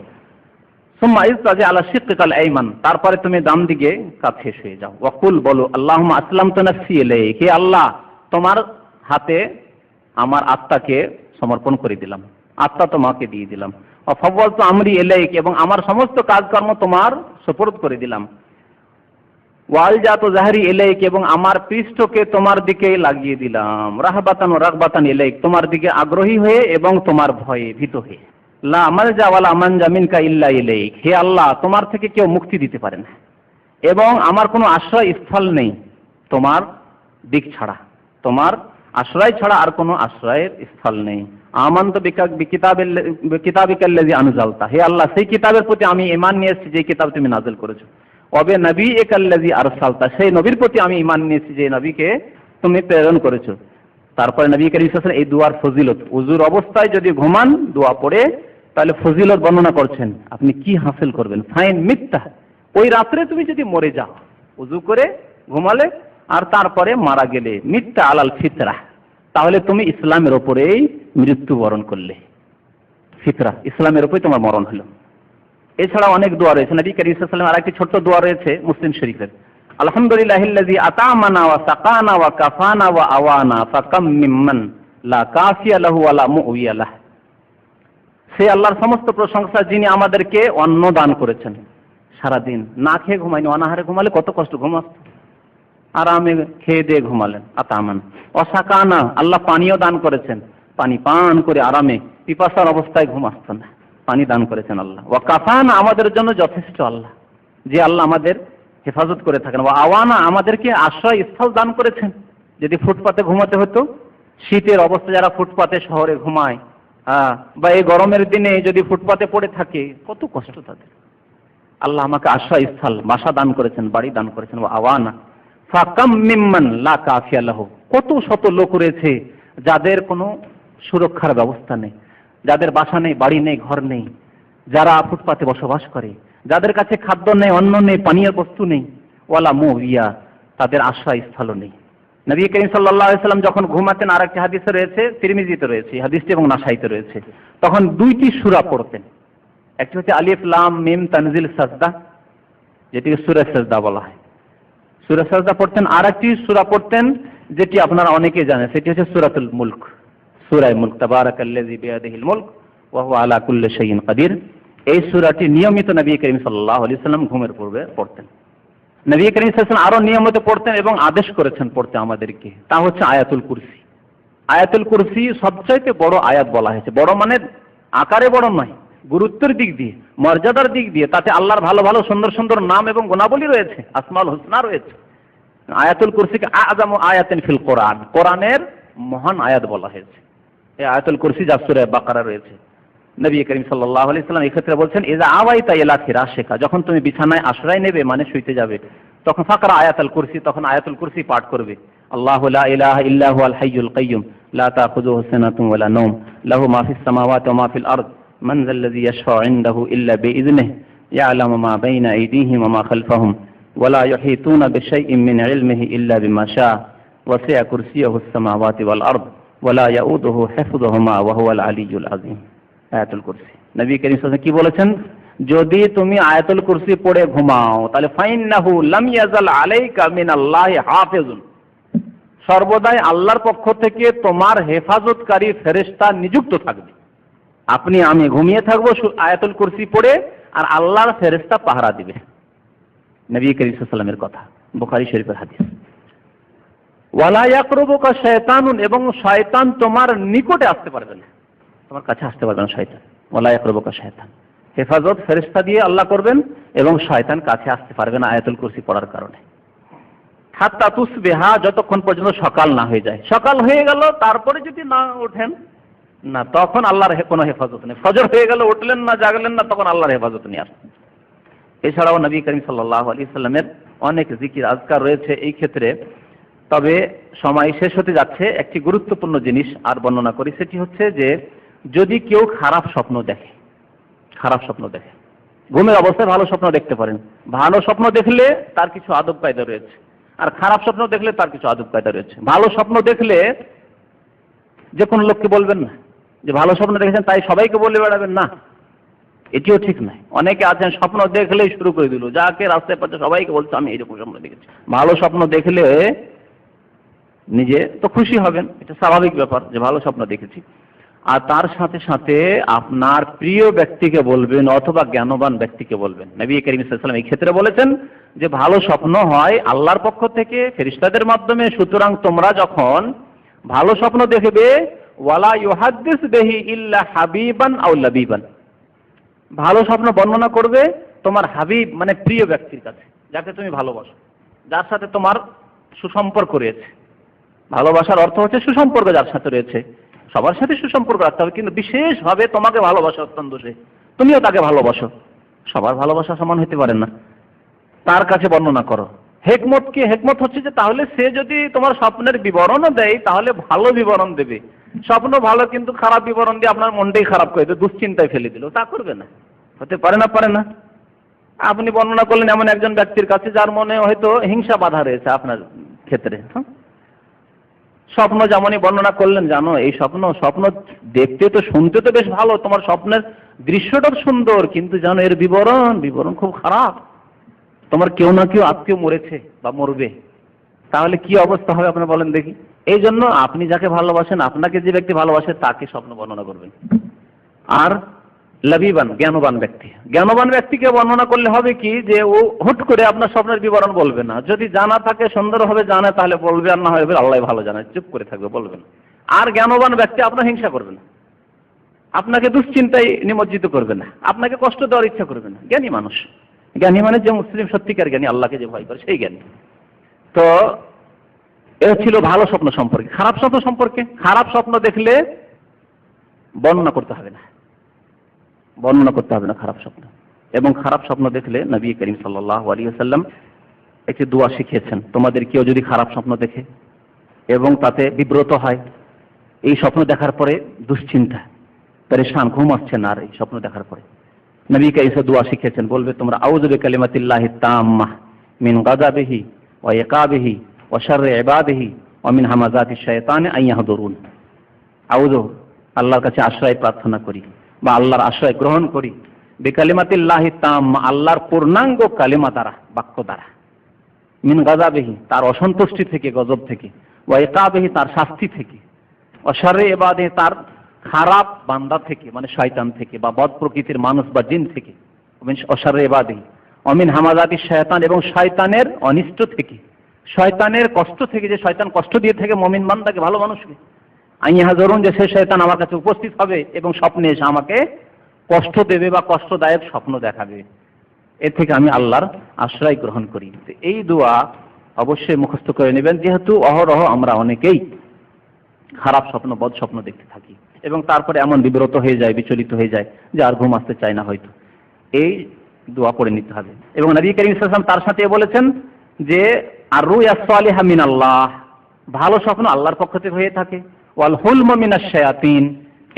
সুম্মা ইসতাজি আলা শিক্কিকাল আইমান, তারপরে তুমি ডান দিকে কাছে শুয়ে যাও। ওয়াকুল, বলো, আল্লাহুম্মা আসলামতু নাফসি ইলাইক, হে আল্লাহ তোমার হাতে আমার আত্মাকে সমর্পণ করে দিলাম, আত্মা তোমাকে দিয়ে দিলাম। ওয়া ফাওয়ালতু আমরি ইলাইক, এবং আমার সমস্ত কাজকর্ম তোমার সুপুর্দ করে দিলাম। ওয়ালজাতু যাহরি ইলাইক, এবং আমার পৃষ্ঠকে তোমার দিকে লাগিয়ে দিলাম। রাহবাতান ওয়া রাগবাতান ইলাইক, তোমার দিকে আগ্রহী হয়ে এবং তোমার ভয়ে ভীত হয়ে। লা মালজা ওয়ালা মানজা মিনকা ইল্লা ইলাইক, হে আল্লাহ তোমার থেকে কেউ মুক্তি দিতে পারে না এবং আমার কোনো আশ্রয় স্থল নেই তোমার দিক ছাড়া, তোমার আশ্রয় ছাড়া আর কোনো আশ্রয়ের স্থল নেই। আমানতু বিকিতাবিকাল্লাযী আনজালতা, হে আল্লাহ সেই কিতাবের প্রতি আমি ঈমান নিয়ে এসেছি যে কিতাব তুমি নাযিল করেছো। ওয়াবে নবিয়্যিকাল্লাযী আরসালতা, সেই নবীর প্রতি আমি ঈমান নিয়েছি যে নবীকে তুমি প্রেরণ করেছো। তারপরে নবী করিম সাল্লাল্লাহু আলাইহি ওয়াসাল্লাম এই দুয়ার ফজিলত, ওযুর অবস্থায় যদি ঘুমান দোয়া পড়ে, তাহলে ফজিলত বর্ণনা করছেন আপনি কি হাসিল করবেন। ফাইন মিথ্যা, ওই রাত্রে তুমি যদি মরে যাও ওযু করে ঘুমালে আর তারপরে মারা গেলে, মিথ্যা আলাল ফিতরা, তাহলে তুমি ইসলামের ওপরেই মৃত্যুবরণ করলে, ফিতরা ইসলামের উপরেই তোমার মরণ হলো। এছাড়া অনেক দোয়া রয়েছে। নবী করিম সাল্লাল্লাহু আলাইহি ওয়াসাল্লাম আরেকটি ছোট্ট দোয়া রয়েছে মুসলিম শরীফের, আলহামদুলিল্লাহিল্লাযী আতামানা ওয়া সাকানা ওয়া কাফানা ওয়া আওয়ানা ফাকাম মিম্মান লা কাফিয়া লাহু ওয়া লা মুউইয়া লাহ, সেই আল্লাহর সমস্ত প্রশংসা যিনি আমাদেরকে অন্ন দান করেছেন। সারাদিন না খেয়ে ঘুমাইনি, অনাহারে ঘুমালে কত কষ্ট, ঘুমাস আরামে খেয়ে দিয়ে ঘুমালেন। আতামান ওয়া সাকানা, আল্লাহ পানিও দান করেছেন, পানি পান করে আরামে পিপাসার অবস্থায় ঘুম আসতো না, পানি দান করেছেন আল্লাহ। ওয়া কাফানা, আমাদের জন্য যথেষ্ট আল্লাহ, যে আল্লাহ আমাদের হেফাজত করে থাকেন। ওয়া আওয়ানা, আমাদেরকে আশ্রয় স্থল দান করেছেন। যদি ফুটপাতে ঘুমাতে হতো, শীতের অবস্থা যারা ফুটপাতে শহরে ঘুমায়, বা এই গরমের দিনে যদি ফুটপাতে পড়ে থাকে কত কষ্ট তাদের, আল্লাহ আমাকে আশ্রয় স্থল, বাসা দান করেছেন, বাড়ি দান করেছেন। ওয়া আওয়ানা ফাকাম মিম্মান লা কাফিয়া লাহু, কত শত লোক রয়েছে যাদের কোনো সুরক্ষার ব্যবস্থা নেই, যাদের বাসা নেই, বাড়ি নেই, ঘর নেই, যারা ফুটপাতে বসবাস করে, যাদের কাছে খাদ্য নেই, অন্ন নেই, পানীয় বস্তু নেই, ওয়ালা মুইয়া, তাদের আশ্রয় স্থল নেই। নবী করিম সাল্লাল্লাহু আলাইহি সাল্লাম যখন ঘুমাতেন, আরেকটি হাদিসে রয়েছে, তিরমিজিতে রয়েছে হাদিসটি এবং নাসাইতে রয়েছে, তখন 2টি সূরা পড়তেন। একটি হচ্ছে আলিফ লাম মিম তানজিল সাজদা, যেটিকে সূরা সাজদা বলা হয়, সূরা সাজদা পড়তেন। আরেকটি সূরা পড়তেন যেটি আপনারা অনেকে জানেন, সেটি হচ্ছে সূরাতুল মুলক, সূরা মুলক, তাবারাকাল্লাযী বিয়াদিহিল মুলক ওয়া হুয়া আলা কুল্লি শাইইন কাদির। এই সূরাটি নিয়মিত নবী করিম সাল্লাল্লাহু আলাইহি ওয়াসাল্লাম ঘুমের পূর্বে পড়তেন। নবী করিম সাল্লাল্লাহু আলাইহি ওয়াসাল্লাম আরো নিয়মিত পড়তেন এবং আদেশ করেছেন পড়তে আমাদেরকে, তা হচ্ছে আয়াতুল কুরসি। আয়াতুল কুরসি সবচাইতে বড় আয়াত বলা হয়েছে। বড় মানে আকারে বড় নয়, গুরুত্বের দিক দিয়ে, মর্যাদার দিক দিয়ে। তাতে আল্লাহর ভালো ভালো সুন্দর সুন্দর নাম এবং গুণাবলী রয়েছে, আসমাউল হুসনা রয়েছে। আয়াতুল কুরসিকে আযামু আয়াতিন ফিল কোরআন, কোরআনের মহান আয়াত বলা হয়েছে এই আয়াতুল কুরসি, যা সূরা বাকারা রয়েছে। নবী করিম সাল্লাল্লাহু আলাইহি ওয়াসাল্লাম এই ক্ষেত্রে বলছেন, ইযা আওয়াইতা ইলা ফিরাশিকা, যখন তুমি বিছানায় আশ্রয় নেবে মানে শুইতে যাবে, তখন ফাকরা আয়াতুল কুরসি, তখন আয়াতুল কুরসি পাঠ করবে। আল্লাহু লা ইলাহা ইল্লা হুয়াল হাইয়ুল কাইয়্যুম লা তাখুযুহু সিনাতুন ওয়ালা নাওম লাহু মা ফিস সামাওয়াতি ওয়া মা ফিল আরদ মান যাল্লাযী ইয়াশফা'ু ইনদাহু ইল্লা বিইযনিহি ইয়া'লামু মা বাইনা আইদিহিম ওয়া মা খালফাহুম ওয়া লা ইউহীতুনা বিশাইইন মিন ইলমিহি ইল্লা বিমা শাআ ওয়াসি'a কুরসিয়ুহুস সামাওয়াতি ওয়াল আরদ ওয়া লা ইয়াউদুহু হিফযুহুমা ওয়া হুয়াল আলিয়্যুল আযীম। আয়াতুল কুরসি। নবী করিম সাল্লাল্লাহু আলাইহি ওয়াসাল্লাম কি বলেছেন? যদি তুমি আয়াতুল কুরসি পড়ে ঘুমাও তাহলে ফাইন্নাহু লাম ইয়াজাল আলাইকা মিনাল্লাহি হাফিজুন, সর্বদাই আল্লাহর পক্ষ থেকে তোমার হেফাজতকারী ফেরেশতা নিযুক্ত থাকবে। আপনি আমি ঘুমিয়ে থাকবো আয়াতুল কুরসি পড়ে, আর আল্লাহর ফেরেশতা পাহারা দিবে। নবী করিম সাল্লাল্লাহু আলাইহি ওয়াসাল্লামের কথা, বুখারী শরীফের হাদিস। ওয়ালা ইয়াকরুবুকা শায়তানুন, এবং শয়তান তোমার নিকটে আসতে পারবে না, তোমার কাছে আসতে পারবে না শয়তান। ওয়ালা ইয়াকরুবুকা শায়তান, হেফাজত ফেরেশতা দিয়ে আল্লাহ করবেন এবং শয়তান কাছে আসতে পারবে না আয়াতুল কুরসি পড়ার কারণে। হাত্তা তুসবিহা, যতক্ষণ পর্যন্ত সকাল না হয়ে যায়। সকাল হয়ে গেল তারপরে যদি না ওঠেন না, তখন আল্লাহর কোনো হেফাজত নেই। ফজর হয়ে গেল, উঠলেন না, জাগলেন না, তখন আল্লাহর হেফাজত নিয়ে আসবেন। এছাড়াও নবী করিম সাল্লাল্লাহু আলাইহি ওয়াসাল্লামের অনেক জিকির আজকার রয়েছে এই ক্ষেত্রে। তবে সময় শেষ হতে যাচ্ছে, একটি গুরুত্বপূর্ণ জিনিস আর বর্ণনা করি, সেটি হচ্ছে যে যদি কেউ খারাপ স্বপ্ন দেখে, খারাপ স্বপ্ন দেখে, ঘুমের অবস্থায় ভালো স্বপ্ন দেখতে পারেন। ভালো স্বপ্ন দেখলে তার কিছু আদব কায়দা রয়েছে, আর খারাপ স্বপ্ন দেখলে তার কিছু আদব কায়দা রয়েছে। ভালো স্বপ্ন দেখলে যে কোনো লোককে বলবেন না যে ভালো স্বপ্ন দেখেছেন তাই সবাইকে বলে বেড়াবেন না, এটিও ঠিক নয়। অনেকে আছেন স্বপ্ন দেখলেই শুরু করে দিল, যাকে রাস্তায় পাচ্ছে সবাইকে বলছে আমি এইরকম স্বপ্ন দেখেছি। ভালো স্বপ্ন দেখলে নিজে তো খুশি হবেন, এটা স্বাভাবিক ব্যাপার যে ভালো স্বপ্ন দেখেছি, আর তার সাথে সাথে আপনার প্রিয় ব্যক্তিকে বলবেন অথবা জ্ঞানবান ব্যক্তিকে বলবেন। নবী করিম সাল্লাল্লাহু আলাইহি ওয়াসাল্লাম এই ক্ষেত্রে বলেছেন যে ভালো স্বপ্ন হয় আল্লাহর পক্ষ থেকে ফেরেশতাদের মাধ্যমে, সুতরাং তোমরা যখন ভালো স্বপ্ন দেখবে ওয়ালা ইউহাদ্দিস বিহি ইল্লা হাবিবান আও লাবিবান, ভালো স্বপ্ন বর্ণনা করবে তোমার হাবিব মানে প্রিয় ব্যক্তির কাছে, যাকে তুমি ভালোবাসো, যার সাথে তোমার সুসম্পর্ক রয়েছে। ভালোবাসার অর্থ হচ্ছে সুসম্পর্ক যার সাথে রয়েছে। সবার সাথে সুসম্পর্ক রাখতে হবে, কিন্তু বিশেষভাবে তোমাকে ভালোবাসা অত্যন্ত, তুমিও তাকে ভালোবাসো, সবার ভালোবাসা সমান হতে পারে না, তার কাছে বর্ণনা করো। হেকমত কি? হেকমত হচ্ছে যে তাহলে সে যদি তোমার স্বপ্নের বিবরণও দেয় তাহলে ভালো বিবরণ দেবে। স্বপ্ন ভালো কিন্তু খারাপ বিবরণ দিয়ে আপনার মনটাই খারাপ করে দিল, দুশ্চিন্তায় ফেলে দিল, তা করবে না, হতে পারে না, পারে না। আপনি বর্ণনা করলেন এমন একজন ব্যক্তির কাছে যার মনে হয়তো হিংসা বাধা রয়েছে আপনার ক্ষেত্রে। স্বপ্ন যেমনই বর্ণনা করলেন, জানো এই স্বপ্ন দেখতে তো শুনতে তো বেশ ভালো, তোমার স্বপ্নের দৃশ্যটা সুন্দর, কিন্তু জানো এর বিবরণ খুব খারাপ, তোমার কেউ না কেউ আত্মীয় মরেছে বা মরবে, তাহলে কি অবস্থা হবে আপনার বলেন দেখি। এই জন্য আপনি যাকে ভালোবাসেন, আপনাকে যে ব্যক্তি ভালোবাসে তাকে স্বপ্ন বর্ণনা করবেন। আর লাবিবান, জ্ঞানবান ব্যক্তিকে বর্ণনা করলে হবে কি যে ও হুট করে আপনার স্বপ্নের বিবরণ বলবে না। যদি জানা থাকে, সুন্দরভাবে জানে, তাহলে বলবে, আর না হবে আল্লাহ ভালো জানে, চুপ করে থাকবে, বলবে না। আর জ্ঞানবান ব্যক্তি আপনার হিংসা করবে না, আপনাকে দুশ্চিন্তায় নিমজ্জিত করবে না, আপনাকে কষ্ট দেওয়ার ইচ্ছা করবে না। জ্ঞানী মানুষ, জ্ঞানী মানে যে মুসলিম সত্যিকার জ্ঞানী, আল্লাহকে যে ভয় করে সেই জ্ঞানী। তো এ ছিল ভালো স্বপ্ন সম্পর্কে। খারাপ স্বপ্ন সম্পর্কে, খারাপ স্বপ্ন দেখলে বর্ণনা করতে হবে না খারাপ স্বপ্ন। এবং খারাপ স্বপ্ন দেখলে নবী করিম সাল্লাল্লাহু আলাইহি ওয়াসাল্লাম একটি দোয়া শিখিয়েছেন, তোমাদের কেউ যদি খারাপ স্বপ্ন দেখে এবং তাতে বিব্রত হয়, এই স্বপ্ন দেখার পরে দুশ্চিন্তা, পরেশান, ঘুম আসছে না, আর এই স্বপ্ন দেখার পরে নবী করিম দোয়া শিখিয়েছেন, বলবে তোমরা আউযু বিকালিমাতিল্লাহি তাম্মাহ মিন গাযাবিহি ওয়া ইকাবিহি ওয়া শাররি ইবাদিহি ওয়া মিন হামাযাতিশ শায়তানি আন ইয়াহদুরুন। আউযু, আল্লাহর কাছে আশ্রয় প্রার্থনা করি বা আল্লাহর আশ্রয় গ্রহণ করি, বিকালিমাতিল্লাহি তাম্মা, আল্লাহর পূর্ণাঙ্গ কালিমা দ্বারা, বাক্য দ্বারা, মিন গাযাবিহি, তার অসন্তুষ্টি থেকে, গজব থেকে, ওয়া ইকাবিহি, তার শাস্তি থেকে, ওয়া শাররি ইবাদিহি, তার খারাপ বান্দা থেকে, মানে শয়তান থেকে বা বদ প্রকৃতির মানুষ বা জিন থেকে, অশাররে ইবাদি অমিন হামাজাতি শয়তান, এবং শয়তানের অনিষ্ট থেকে, শয়তানের কষ্ট থেকে, যে শয়তান কষ্ট দিয়ে থাকে মুমিন বান্দাকে, ভালো মানুষকে। আইয়া ধরুন যে সে শয়তান আমার কাছে উপস্থিত হবে এবং স্বপ্নে এসে আমাকে কষ্ট দেবে বা কষ্টদায়ক স্বপ্ন দেখাবে, এর থেকে আমি আল্লাহর আশ্রয় গ্রহণ করি। এই দোয়া অবশ্যই মুখস্থ করে নেবেন, যেহেতু অহরহ আমরা অনেকেই খারাপ স্বপ্ন, বদ স্বপ্ন দেখতে থাকি এবং তারপরে এমন বিব্রত হয়ে যায়, বিচলিত হয়ে যায় যে আর ঘুম আসতে চায় না হয়তো। এই দোয়া পড়ে নিতে হবে। এবং নবী করিম সাল্লাল্লাহু আলাইহি ওয়াসাল্লাম তার সাথে বলেছেন যে আর রুয়া সালিহা মিনাল্লাহ, ভালো স্বপ্ন আল্লাহর পক্ষ থেকে হয়ে থাকে, ওয়াল হুলম মিনাশ শায়াতিন,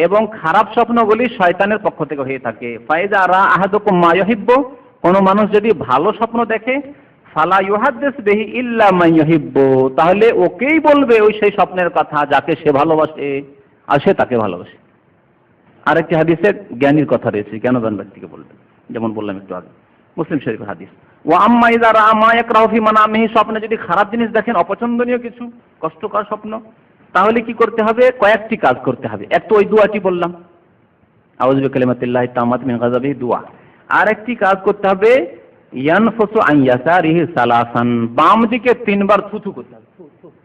এবং খারাপ স্বপ্নগুলি শয়তানের পক্ষ থেকে হয়ে থাকে। ফাইজা রা আহাদুকুম মা ইউহিব্বু, কোন মানুষ যদি ভালো স্বপ্ন দেখে, ফালা ইউহাদ্দিস বিহি ইল্লা মান ইউহিব্বু, তাহলে ওকেই বলবে ওই সেই স্বপ্নের কথা যাকে সে ভালোবাসে, আর সে তাকে ভালোবাসে। আরেকটি হাদিসে জ্ঞানীর কথা রয়েছে, জ্ঞানবান ব্যক্তিকে বলবে, যেমন বললাম একটু আগে, মুসলিম শরীফের হাদিস। ওয়া আম্মা ইযা রাআ মা ইয়াকরাহু ফি মানামিহি, স্বপ্নে যদি খারাপ জিনিস দেখেন, অপছন্দনীয় কিছু, কষ্টকর স্বপ্ন, তাহলে কি করতে হবে? কয়েকটি কাজ করতে হবে। এক তো ওই দোয়াটি বললাম, আউযু বিকালিমাতিল্লাহি তাম্মাতি মিন গাযাবিহি দোয়া। আর একটি কাজ করতে হবে, ইয়ানফুসু আন ইয়াসারিহি সালাসান, বাম দিকে 3 বার থুথু করতে হবে,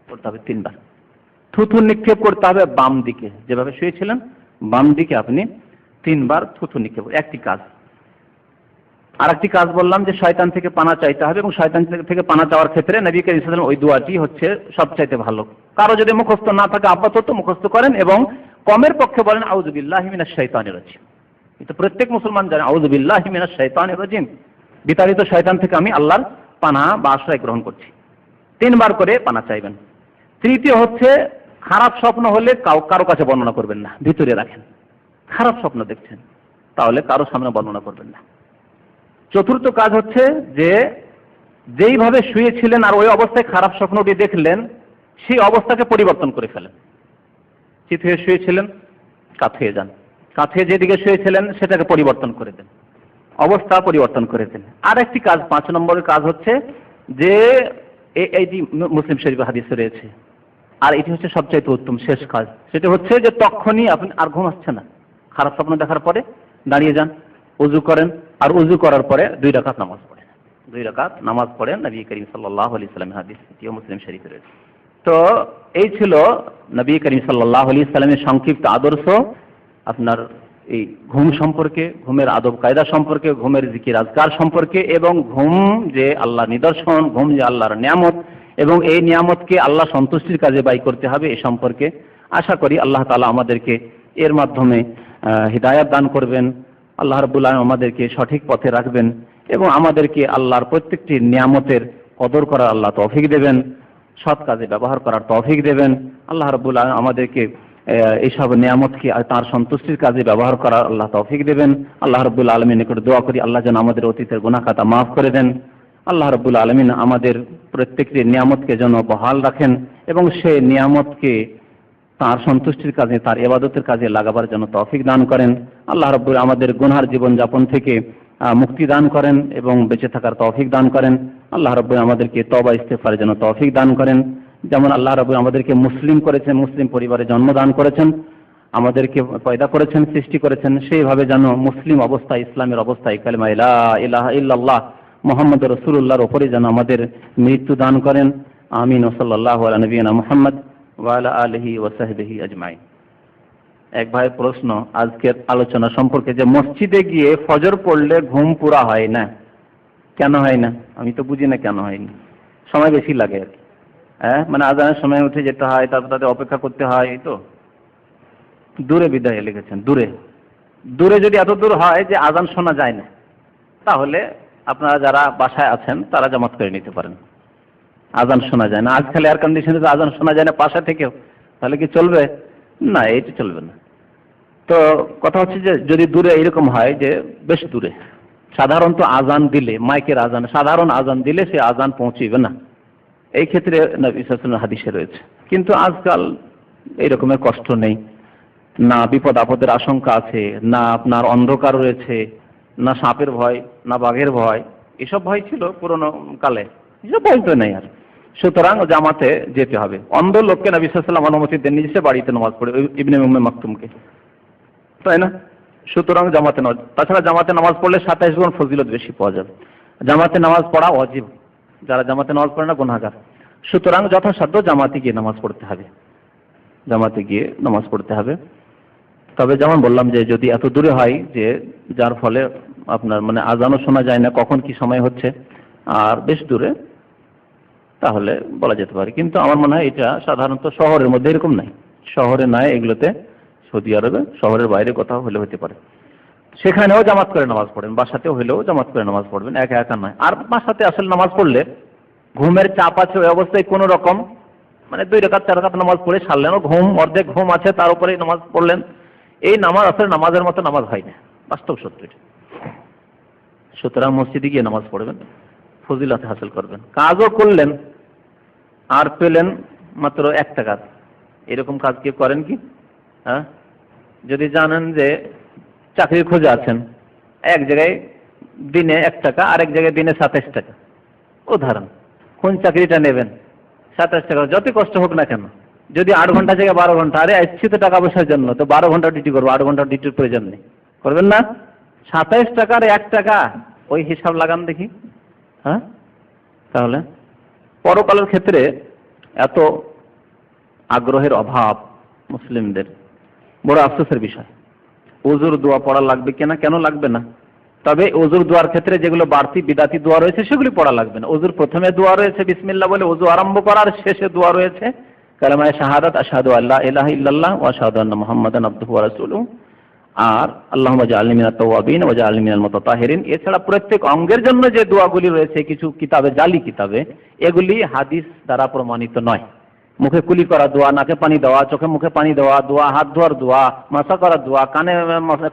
করতে হবে 3 বার থুথু নিক্ষেপ করতে হবে বাম দিকে, যেভাবে শুয়েছিলেন বাম দিকে আপনি 3 বার থুথু নিক্ষেপ, একটি কাজ। আর একটি কাজ বললাম যে শয়তান থেকে পানা চাইতে হবে, এবং শয়তান থেকে পানা চাওয়ার ক্ষেত্রে নবী করিম সাল্লাল্লাহু আলাইহি ওয়াসাল্লাম ওই দোয়াটি হচ্ছে সবচাইতে ভালো। কারো যদি মুখস্থ না থাকে আপাতত মুখস্থ করেন, এবং কমের পক্ষে বলেন আউযু বিল্লাহি মিনাশ শাইতানির রাজিম। এটা প্রত্যেক মুসলমান জানে, আউযু বিল্লাহি মিনাশ শাইতানির রাজিম, বিতাড়িত শয়তান থেকে আমি আল্লাহর পানা বা আশ্রয় গ্রহণ করছি। 3 বার করে পানা চাইবেন। তৃতীয় হচ্ছে, খারাপ স্বপ্ন হলে কারো কাছে বর্ণনা করবেন না, ভিতরে রাখেন। খারাপ স্বপ্ন দেখছেন তাহলে কারো সামনে বর্ণনা করবেন না। চতুর্থ কাজ হচ্ছে যে যেইভাবে শুয়েছিলেন আর ওই অবস্থায় খারাপ স্বপ্নটি দেখলেন, সেই অবস্থাকে পরিবর্তন করে ফেলেন। চিত হয়ে শুয়েছিলেন, কাত হয়ে যান, কাত হয়ে যেদিকে শুয়েছিলেন সেটাকে পরিবর্তন করে দেন, অবস্থা পরিবর্তন করে দেন। আর একটি কাজ, 5 নম্বরের কাজ হচ্ছে যে এইটি মুসলিম শরীফে হাদিসে রয়েছে, আর এটি হচ্ছে সবচাইতে উত্তম শেষ কাজ, সেটা হচ্ছে যে তখনই আপনি আর ঘুম আসছে না, খারাপ স্বপ্ন দেখার পরে দাঁড়িয়ে যান, ওযু করেন, আর ওযু করার পরে 2 রাকাত নামাজ পড়েন, 2 রাকাত নামাজ পড়েন। নবী করিম সাল্লাল্লাহু আলাইহি ওয়াসাল্লামের হাদিস, এটিও মুসলিম শরীফে রয়েছে। তো এই ছিল নবী করিম সাল্লাল্লাহু আলাইহি ওয়াসাল্লামের সংক্ষিপ্ত আদর্শ আপনার এই ঘুম সম্পর্কে, ঘুমের আদব কায়দা সম্পর্কে, ঘুমের জিকির আজকার সম্পর্কে, এবং ঘুম যে আল্লাহর নিদর্শন, ঘুম যে আল্লাহর নিয়ামত, এবং এই নিয়ামতকে আল্লাহ সন্তুষ্টির কাজে ব্যয় করতে হবে, এই সম্পর্কে আশা করি আল্লাহ তাআলা আমাদেরকে এর মাধ্যমে হিদায়াত দান করবেন। আল্লাহ রাব্বুল আলামিন আমাদেরকে সঠিক পথে রাখবেন এবং আমাদেরকে আল্লাহর প্রত্যেকটি নিয়ামতের কদর করার আল্লাহ তৌফিক দেবেন, সৎ কাজে ব্যবহার করার তৌফিক দেবেন। আল্লাহ রাব্বুল আলামিন আমাদেরকে এইসব নিয়ামতকে তার সন্তুষ্টির কাজে ব্যবহার করার আল্লাহ তৌফিক দেবেন। আল্লাহ রাব্বুল আলামিনের নিকট দোয়া করি আল্লাহ যেন আমাদের অতীতের গুনাহ খাতা মাফ করে দেন। আল্লাহ রাব্বুল আলামিন আমাদের প্রত্যেকটি নিয়ামতকে যেন বহাল রাখেন এবং সেই নিয়ামতকে তার সন্তুষ্টির কাজে, তার ইবাদতের কাজে লাগাবার জন্য তৌফিক দান করেন। আল্লাহ রাব্বুল আমাদের গুনহার জীবন যাপন থেকে মুক্তি দান করেন এবং বেঁচে থাকার তৌফিক দান করেন। আল্লাহ রাব্বুল আমাদেরকে তওবা ইস্তেগফারের জন্য তৌফিক দান করেন। যেমন আল্লাহ রাব্বুল আমাদেরকে মুসলিম করেছেন, মুসলিম পরিবারে জন্মদান করেছেন, আমাদেরকে পয়দা করেছেন, সৃষ্টি করেছেন, সেইভাবে যেন মুসলিম অবস্থায়, ইসলামের অবস্থায় কালিমা লা ইলাহা ইল্লাল্লাহ মুহাম্মাদুর রাসূলুল্লাহর উপরে যেন আমাদের মৃত্যু দান করেন। আমিন। ওয়া সাল্লাল্লাহু আলা নবিয়িনা মুহাম্মদ ওয়া আলা আলিহি ওয়া সাহবিহি আজমাইন। এক ভাইয়ের প্রশ্ন আজকের আলোচনা সম্পর্কে, যে মসজিদে গিয়ে ফজর পড়লে ঘুম পুরা হয় না, কেন হয় না? আমি তো বুঝি না কেন হয়নি, সময় বেশি লাগে আর কি। মানে আজানের সময় উঠে যেতে হয়, তারপর তাদের অপেক্ষা করতে হয়, এই তো। দূরে বিদায় লিখেছেন, দূরে দূরে যদি এত দূর হয় যে আজান শোনা যায় না, তাহলে আপনারা যারা বাসায় আছেন তারা জামাত করে নিতে পারেন। আজান শোনা যায় না, আজকাল এয়ার কন্ডিশনে তো আজান শোনা যায় না বাসা থেকেও, তাহলে কি চলবে? না, এইটা চলবে না। তো কথা হচ্ছে যে যদি দূরে এরকম হয় যে বেশ দূরে, সাধারণত আজান দিলে, মাইকের আজান, সাধারণ আজান দিলে সে আজান পৌঁছিবে না, এই ক্ষেত্রে নবী সাল্লাল্লাহু আলাইহি ওয়াসাল্লাম হাদিসে রয়েছে। কিন্তু আজকাল এই রকমের কষ্ট নেই, না বিপদ আপদের আশঙ্কা আছে, না আপনার অন্ধকার রয়েছে, না সাপের ভয়, না বাঘের ভয়। এসব ভয় ছিল পুরনো কালে, এসব ভয় তো নেই আর। সুতরাং জামাতে যেতে হবে। অন্ধ লোককে নবী সাল্লাল্লাহু আলাইহি ওয়াসাল্লাম অনুমতি দেন নিজে বাড়িতে নামাজ পড়ে, ইবনে উম্মে মাকতুমকে। তাই না? সুতরাং জামাতে নামাজ, তাছাড়া জামাতে নামাজ পড়লে 27 গুণ ফজিলত বেশি পাওয়া যাবে। জামাতে নামাজ পড়া ওয়াজিব, যারা জামাতে নামাজ পড়ে না গুনাহগার। সুতরাং যথাসাধ্য জামাতে গিয়ে নামাজ পড়তে হবে, জামাতে গিয়ে নামাজ পড়তে হবে। তবে যেমন বললাম যে যদি এত দূরে হয় যে যার ফলে আপনার মানে আজানও শোনা যায় না কখন কি সময় হচ্ছে, আর বেশ দূরে, তাহলে বলা যেতে পারে। কিন্তু আমার মনে হয় এটা সাধারণত শহরের মধ্যে এরকম নাই, শহরে নাই এগুলোতে, সৌদি আরবে শহরের বাইরে কোথাও হলে হতে পারে। সেখানেও জামাত করে নামাজ পড়েন, বাসাতেও হলেও জামাত করে নামাজ পড়বেন, একা একা নয়। আর বাসাতে আসলে নামাজ পড়লে ঘুমের চাপ আছে, ওই অবস্থায় কোনো রকম মানে 2 রাকাত 4 রাকাত নামাজ পড়ে সারলেন, ঘুম অর্ধেক ঘুম আছে তার উপরে নামাজ পড়লেন, এই নামাজ আসলে নামাজের মতো নামাজ হয় না, বাস্তব সত্য এটা। সুতরাং মসজিদে গিয়ে নামাজ পড়বেন, ফজিলত হাসিল করবেন। কাজও করলেন আর পেলেন মাত্র 1 টাকা, এরকম কাজ কেউ করেন কি? হ্যাঁ, যদি জানেন যে চাকরির খোঁজে আছেন, এক জায়গায় দিনে 1 টাকা, আরেক জায়গায় দিনে 27 টাকা, উদাহরণ, কোন চাকরিটা নেবেন? 27 টাকা, যত কষ্ট হোক না কেন, যদি 8 ঘন্টা জায়গায় 12 ঘন্টা, আরে আসছি তো টাকা পয়সার জন্য, তো 12 ঘন্টা ডিউটি করবো, 8 ঘন্টা ডিউটির প্রয়োজন নেই, করবেন না? 27 টাকার 1 টাকা, ওই হিসাব লাগান দেখি। হ্যাঁ, তাহলে পরকালের ক্ষেত্রে এত আগ্রহের অভাব মুসলিমদের, বড় আফসোসের বিষয়। ওযুর দোয়া পড়া লাগবে কিনা? কেন লাগবে না? তবে ওযুর দোয়ার ক্ষেত্রে যেগুলো বাড়তি বিদাতি দোয়া রয়েছে সেগুলি পড়া লাগবে না। ওযুর প্রথমে দোয়া রয়েছে বিসমিল্লাহ বলে ওযু আরম্ভ করার, শেষে দোয়া রয়েছে কালেমায়ে শাহাদাত আশহাদু আল্লা ইলাহা ইল্লাল্লাহ ওয়া আশহাদু আন্না মুহাম্মাদান আবদুহু ওয়া রাসূলুহু, আর আল্লাহুম্মা জাআলনি মিনাত তাওয়াবিন ওয়া জাআলনি মিনাল মুতাতাহিরিন। এছাড়া প্রত্যেক অঙ্গের জন্য যে দোয়াগুলি রয়েছে কিছু কিতাবে, জালি কিতাবে, এগুলি হাদিস দ্বারা প্রমাণিত নয়। মুখে কুলি করা দোয়া, নাকে পানি দেওয়া, চোখে মুখে পানি দেওয়া দোয়া, হাত ধোয়ার দোয়া, মাসা করার দোয়া,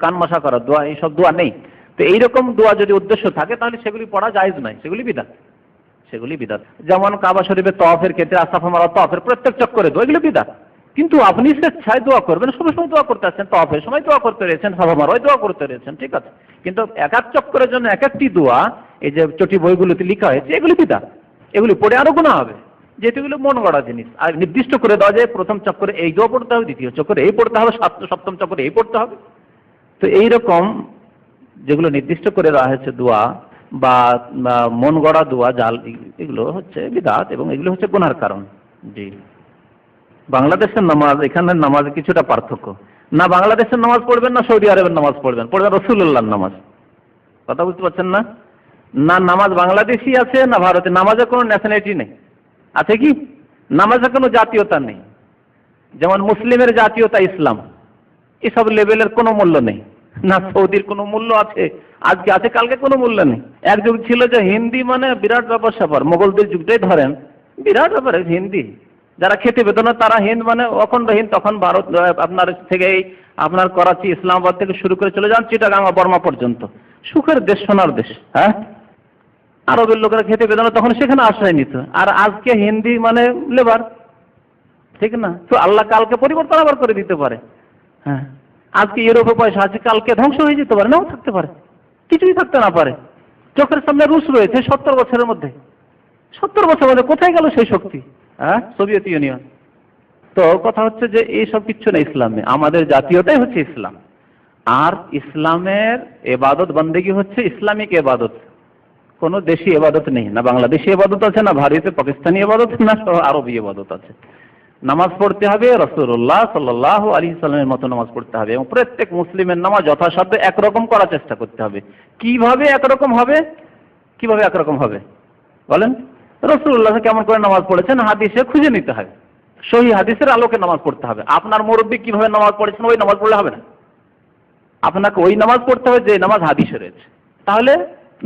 কান মশা করার দোয়া, এইসব দোয়া নেই। তো এইরকম দোয়া যদি উদ্দেশ্য থাকে তাহলে সেগুলি পড়া জায়েজ নয়, সেগুলি বিদআত, সেগুলি বিদআত। যেমন কাবা শরীফের তওয়াফের ক্ষেত্রে আসাফা মারা তওয়াফের প্রত্যেক চক্করে দোয়া, এগুলো বিদআত। কিন্তু আপনি স্বেচ্ছায় দোয়া করবেন, সবসময় দোয়া করতে আছেন, তওয়াফের সময় দোয়া করতে রয়েছেন, সাফা মারায় দোয়া করতে রয়েছেন, ঠিক আছে। কিন্তু এক এক চক্করের জন্য এক একটি দোয়া, এই যে চটি বইগুলোতে লেখা হয়েছে, এগুলি বিদআত, এগুলি পড়ে আরো গুনাহ হবে, যেহেতু এগুলো মন গড়া জিনিস। আর নির্দিষ্ট করে দেওয়া যায় প্রথম চক্করে এই দোয়া পড়তে হবে, দ্বিতীয় চক্করে এই পড়তে হবে, সপ্তম চক্করে এই পড়তে হবে। তো এইরকম যেগুলো নির্দিষ্ট করে দেওয়া হয়েছে দোয়া বা মন গড়া দোয়া, জাল, এগুলো হচ্ছে বিদআত এবং এগুলো হচ্ছে গুনাহর কারণ। জি, বাংলাদেশের নামাজ এখানের নামাজে কিছুটা পার্থক্য। না বাংলাদেশের নামাজ পড়বেন, না সৌদি আরবের নামাজ পড়বেন, পড়বেন রাসূলুল্লাহর নামাজ। কথা বুঝতে পারছেন না? না নামাজ বাংলাদেশি আছে, না ভারতে। নামাজের কোনো ন্যাশনালিটি নেই, আছে কি? নামাজের কোনো জাতীয়তা নেই। যেমন মুসলিমের জাতীয়তা ইসলাম, এসব লেভেলের কোনো মূল্য নেই। না সৌদির কোনো মূল্য আছে, আজকে আছে কালকে কোনো মূল্য নেই। এক যুগ ছিল যে হিন্দি মানে বিরাট ব্যাপার স্যাপার, মোগলদের যুগটাই ধরেন, বিরাট ব্যাপার হিন্দি। যারা খেতে পেত না তারা হিন্দ মানে অখণ্ড হিন্দ, তখন ভারত আপনার থেকে আপনার করাচি ইসলামাবাদ থেকে শুরু করে চলে যান চিটাগাং বর্মা পর্যন্ত, সুখের দেশ, সোনার দেশ। হ্যাঁ, আরবের লোকেরা খেতে পেত না তখন সেখানে আশ্রয় নিত। আর আজকে হিন্দি মানে লেবার, ঠিক না? তো আল্লাহ কালকে পরিবর্তন আবার করে দিতে পারে। হ্যাঁ, আজকে ইউরোপে পয়সা আছে, কালকে ধ্বংস হয়ে যেতে পারে, নাও থাকতে পারে, কিছুই থাকতে না পারে। চোখের সামনে রুশ রয়েছে 70 বছরের মধ্যে, 70 বছরের মধ্যে কোথায় গেল সেই শক্তি? হ্যাঁ, সোভিয়েত ইউনিয়ন। তো কথা হচ্ছে যে এইসব কিচ্ছু না ইসলামে, আমাদের জাতীয়তাই হচ্ছে ইসলাম। আর ইসলামের এবাদত বন্দেগী হচ্ছে ইসলামিক এবাদত, কোন দেশি এবাদত নেই। না বাংলাদেশি এবাদত আছে, না ভারতীয় পাকিস্তানি এবাদত, না আরবি এবাদত আছে। নামাজ পড়তে হবে রাসূলুল্লাহ সাল্লাল্লাহু আলাইহি সাল্লামের মতো নামাজ পড়তে হবে, এবং প্রত্যেক মুসলিমের নামাজ যথাসাধ্য একরকম করার চেষ্টা করতে হবে। কিভাবে একরকম হবে? কিভাবে একরকম হবে বলেন? রাসূলুল্লাহ কেমন করে নামাজ পড়েছেন হাদিসে খুঁজে নিতে হবে, সহিহ হাদিসের আলোকে নামাজ পড়তে হবে। আপনার মুরব্বী কিভাবে নামাজ পড়েছেন ওই নামাজ পড়লে হবে না, আপনাকে ওই নামাজ পড়তে হবে যে নামাজ হাদিসে রয়েছে। তাহলে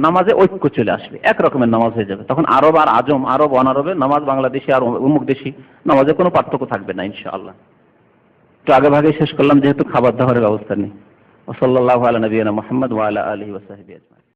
নামাজে ঐক্য চলে আসবে, এক রকমের নামাজ হয়ে যাবে। তখন আরব আর আজম, আরব অনারবে নামাজ, বাংলাদেশি আর অমুক দেশি নামাজে কোনো পার্থক্য থাকবে না ইনশাআল্লাহ। তো আগে ভাগে শেষ করলাম যেহেতু খাবার দাবারের ব্যবস্থা নেই। ওয়া সাল্লাল্লাহু আলা নবিয়িনা মুহাম্মদ ওয়া আলা আলিহি ওয়া সাহবিহি আজমাইন।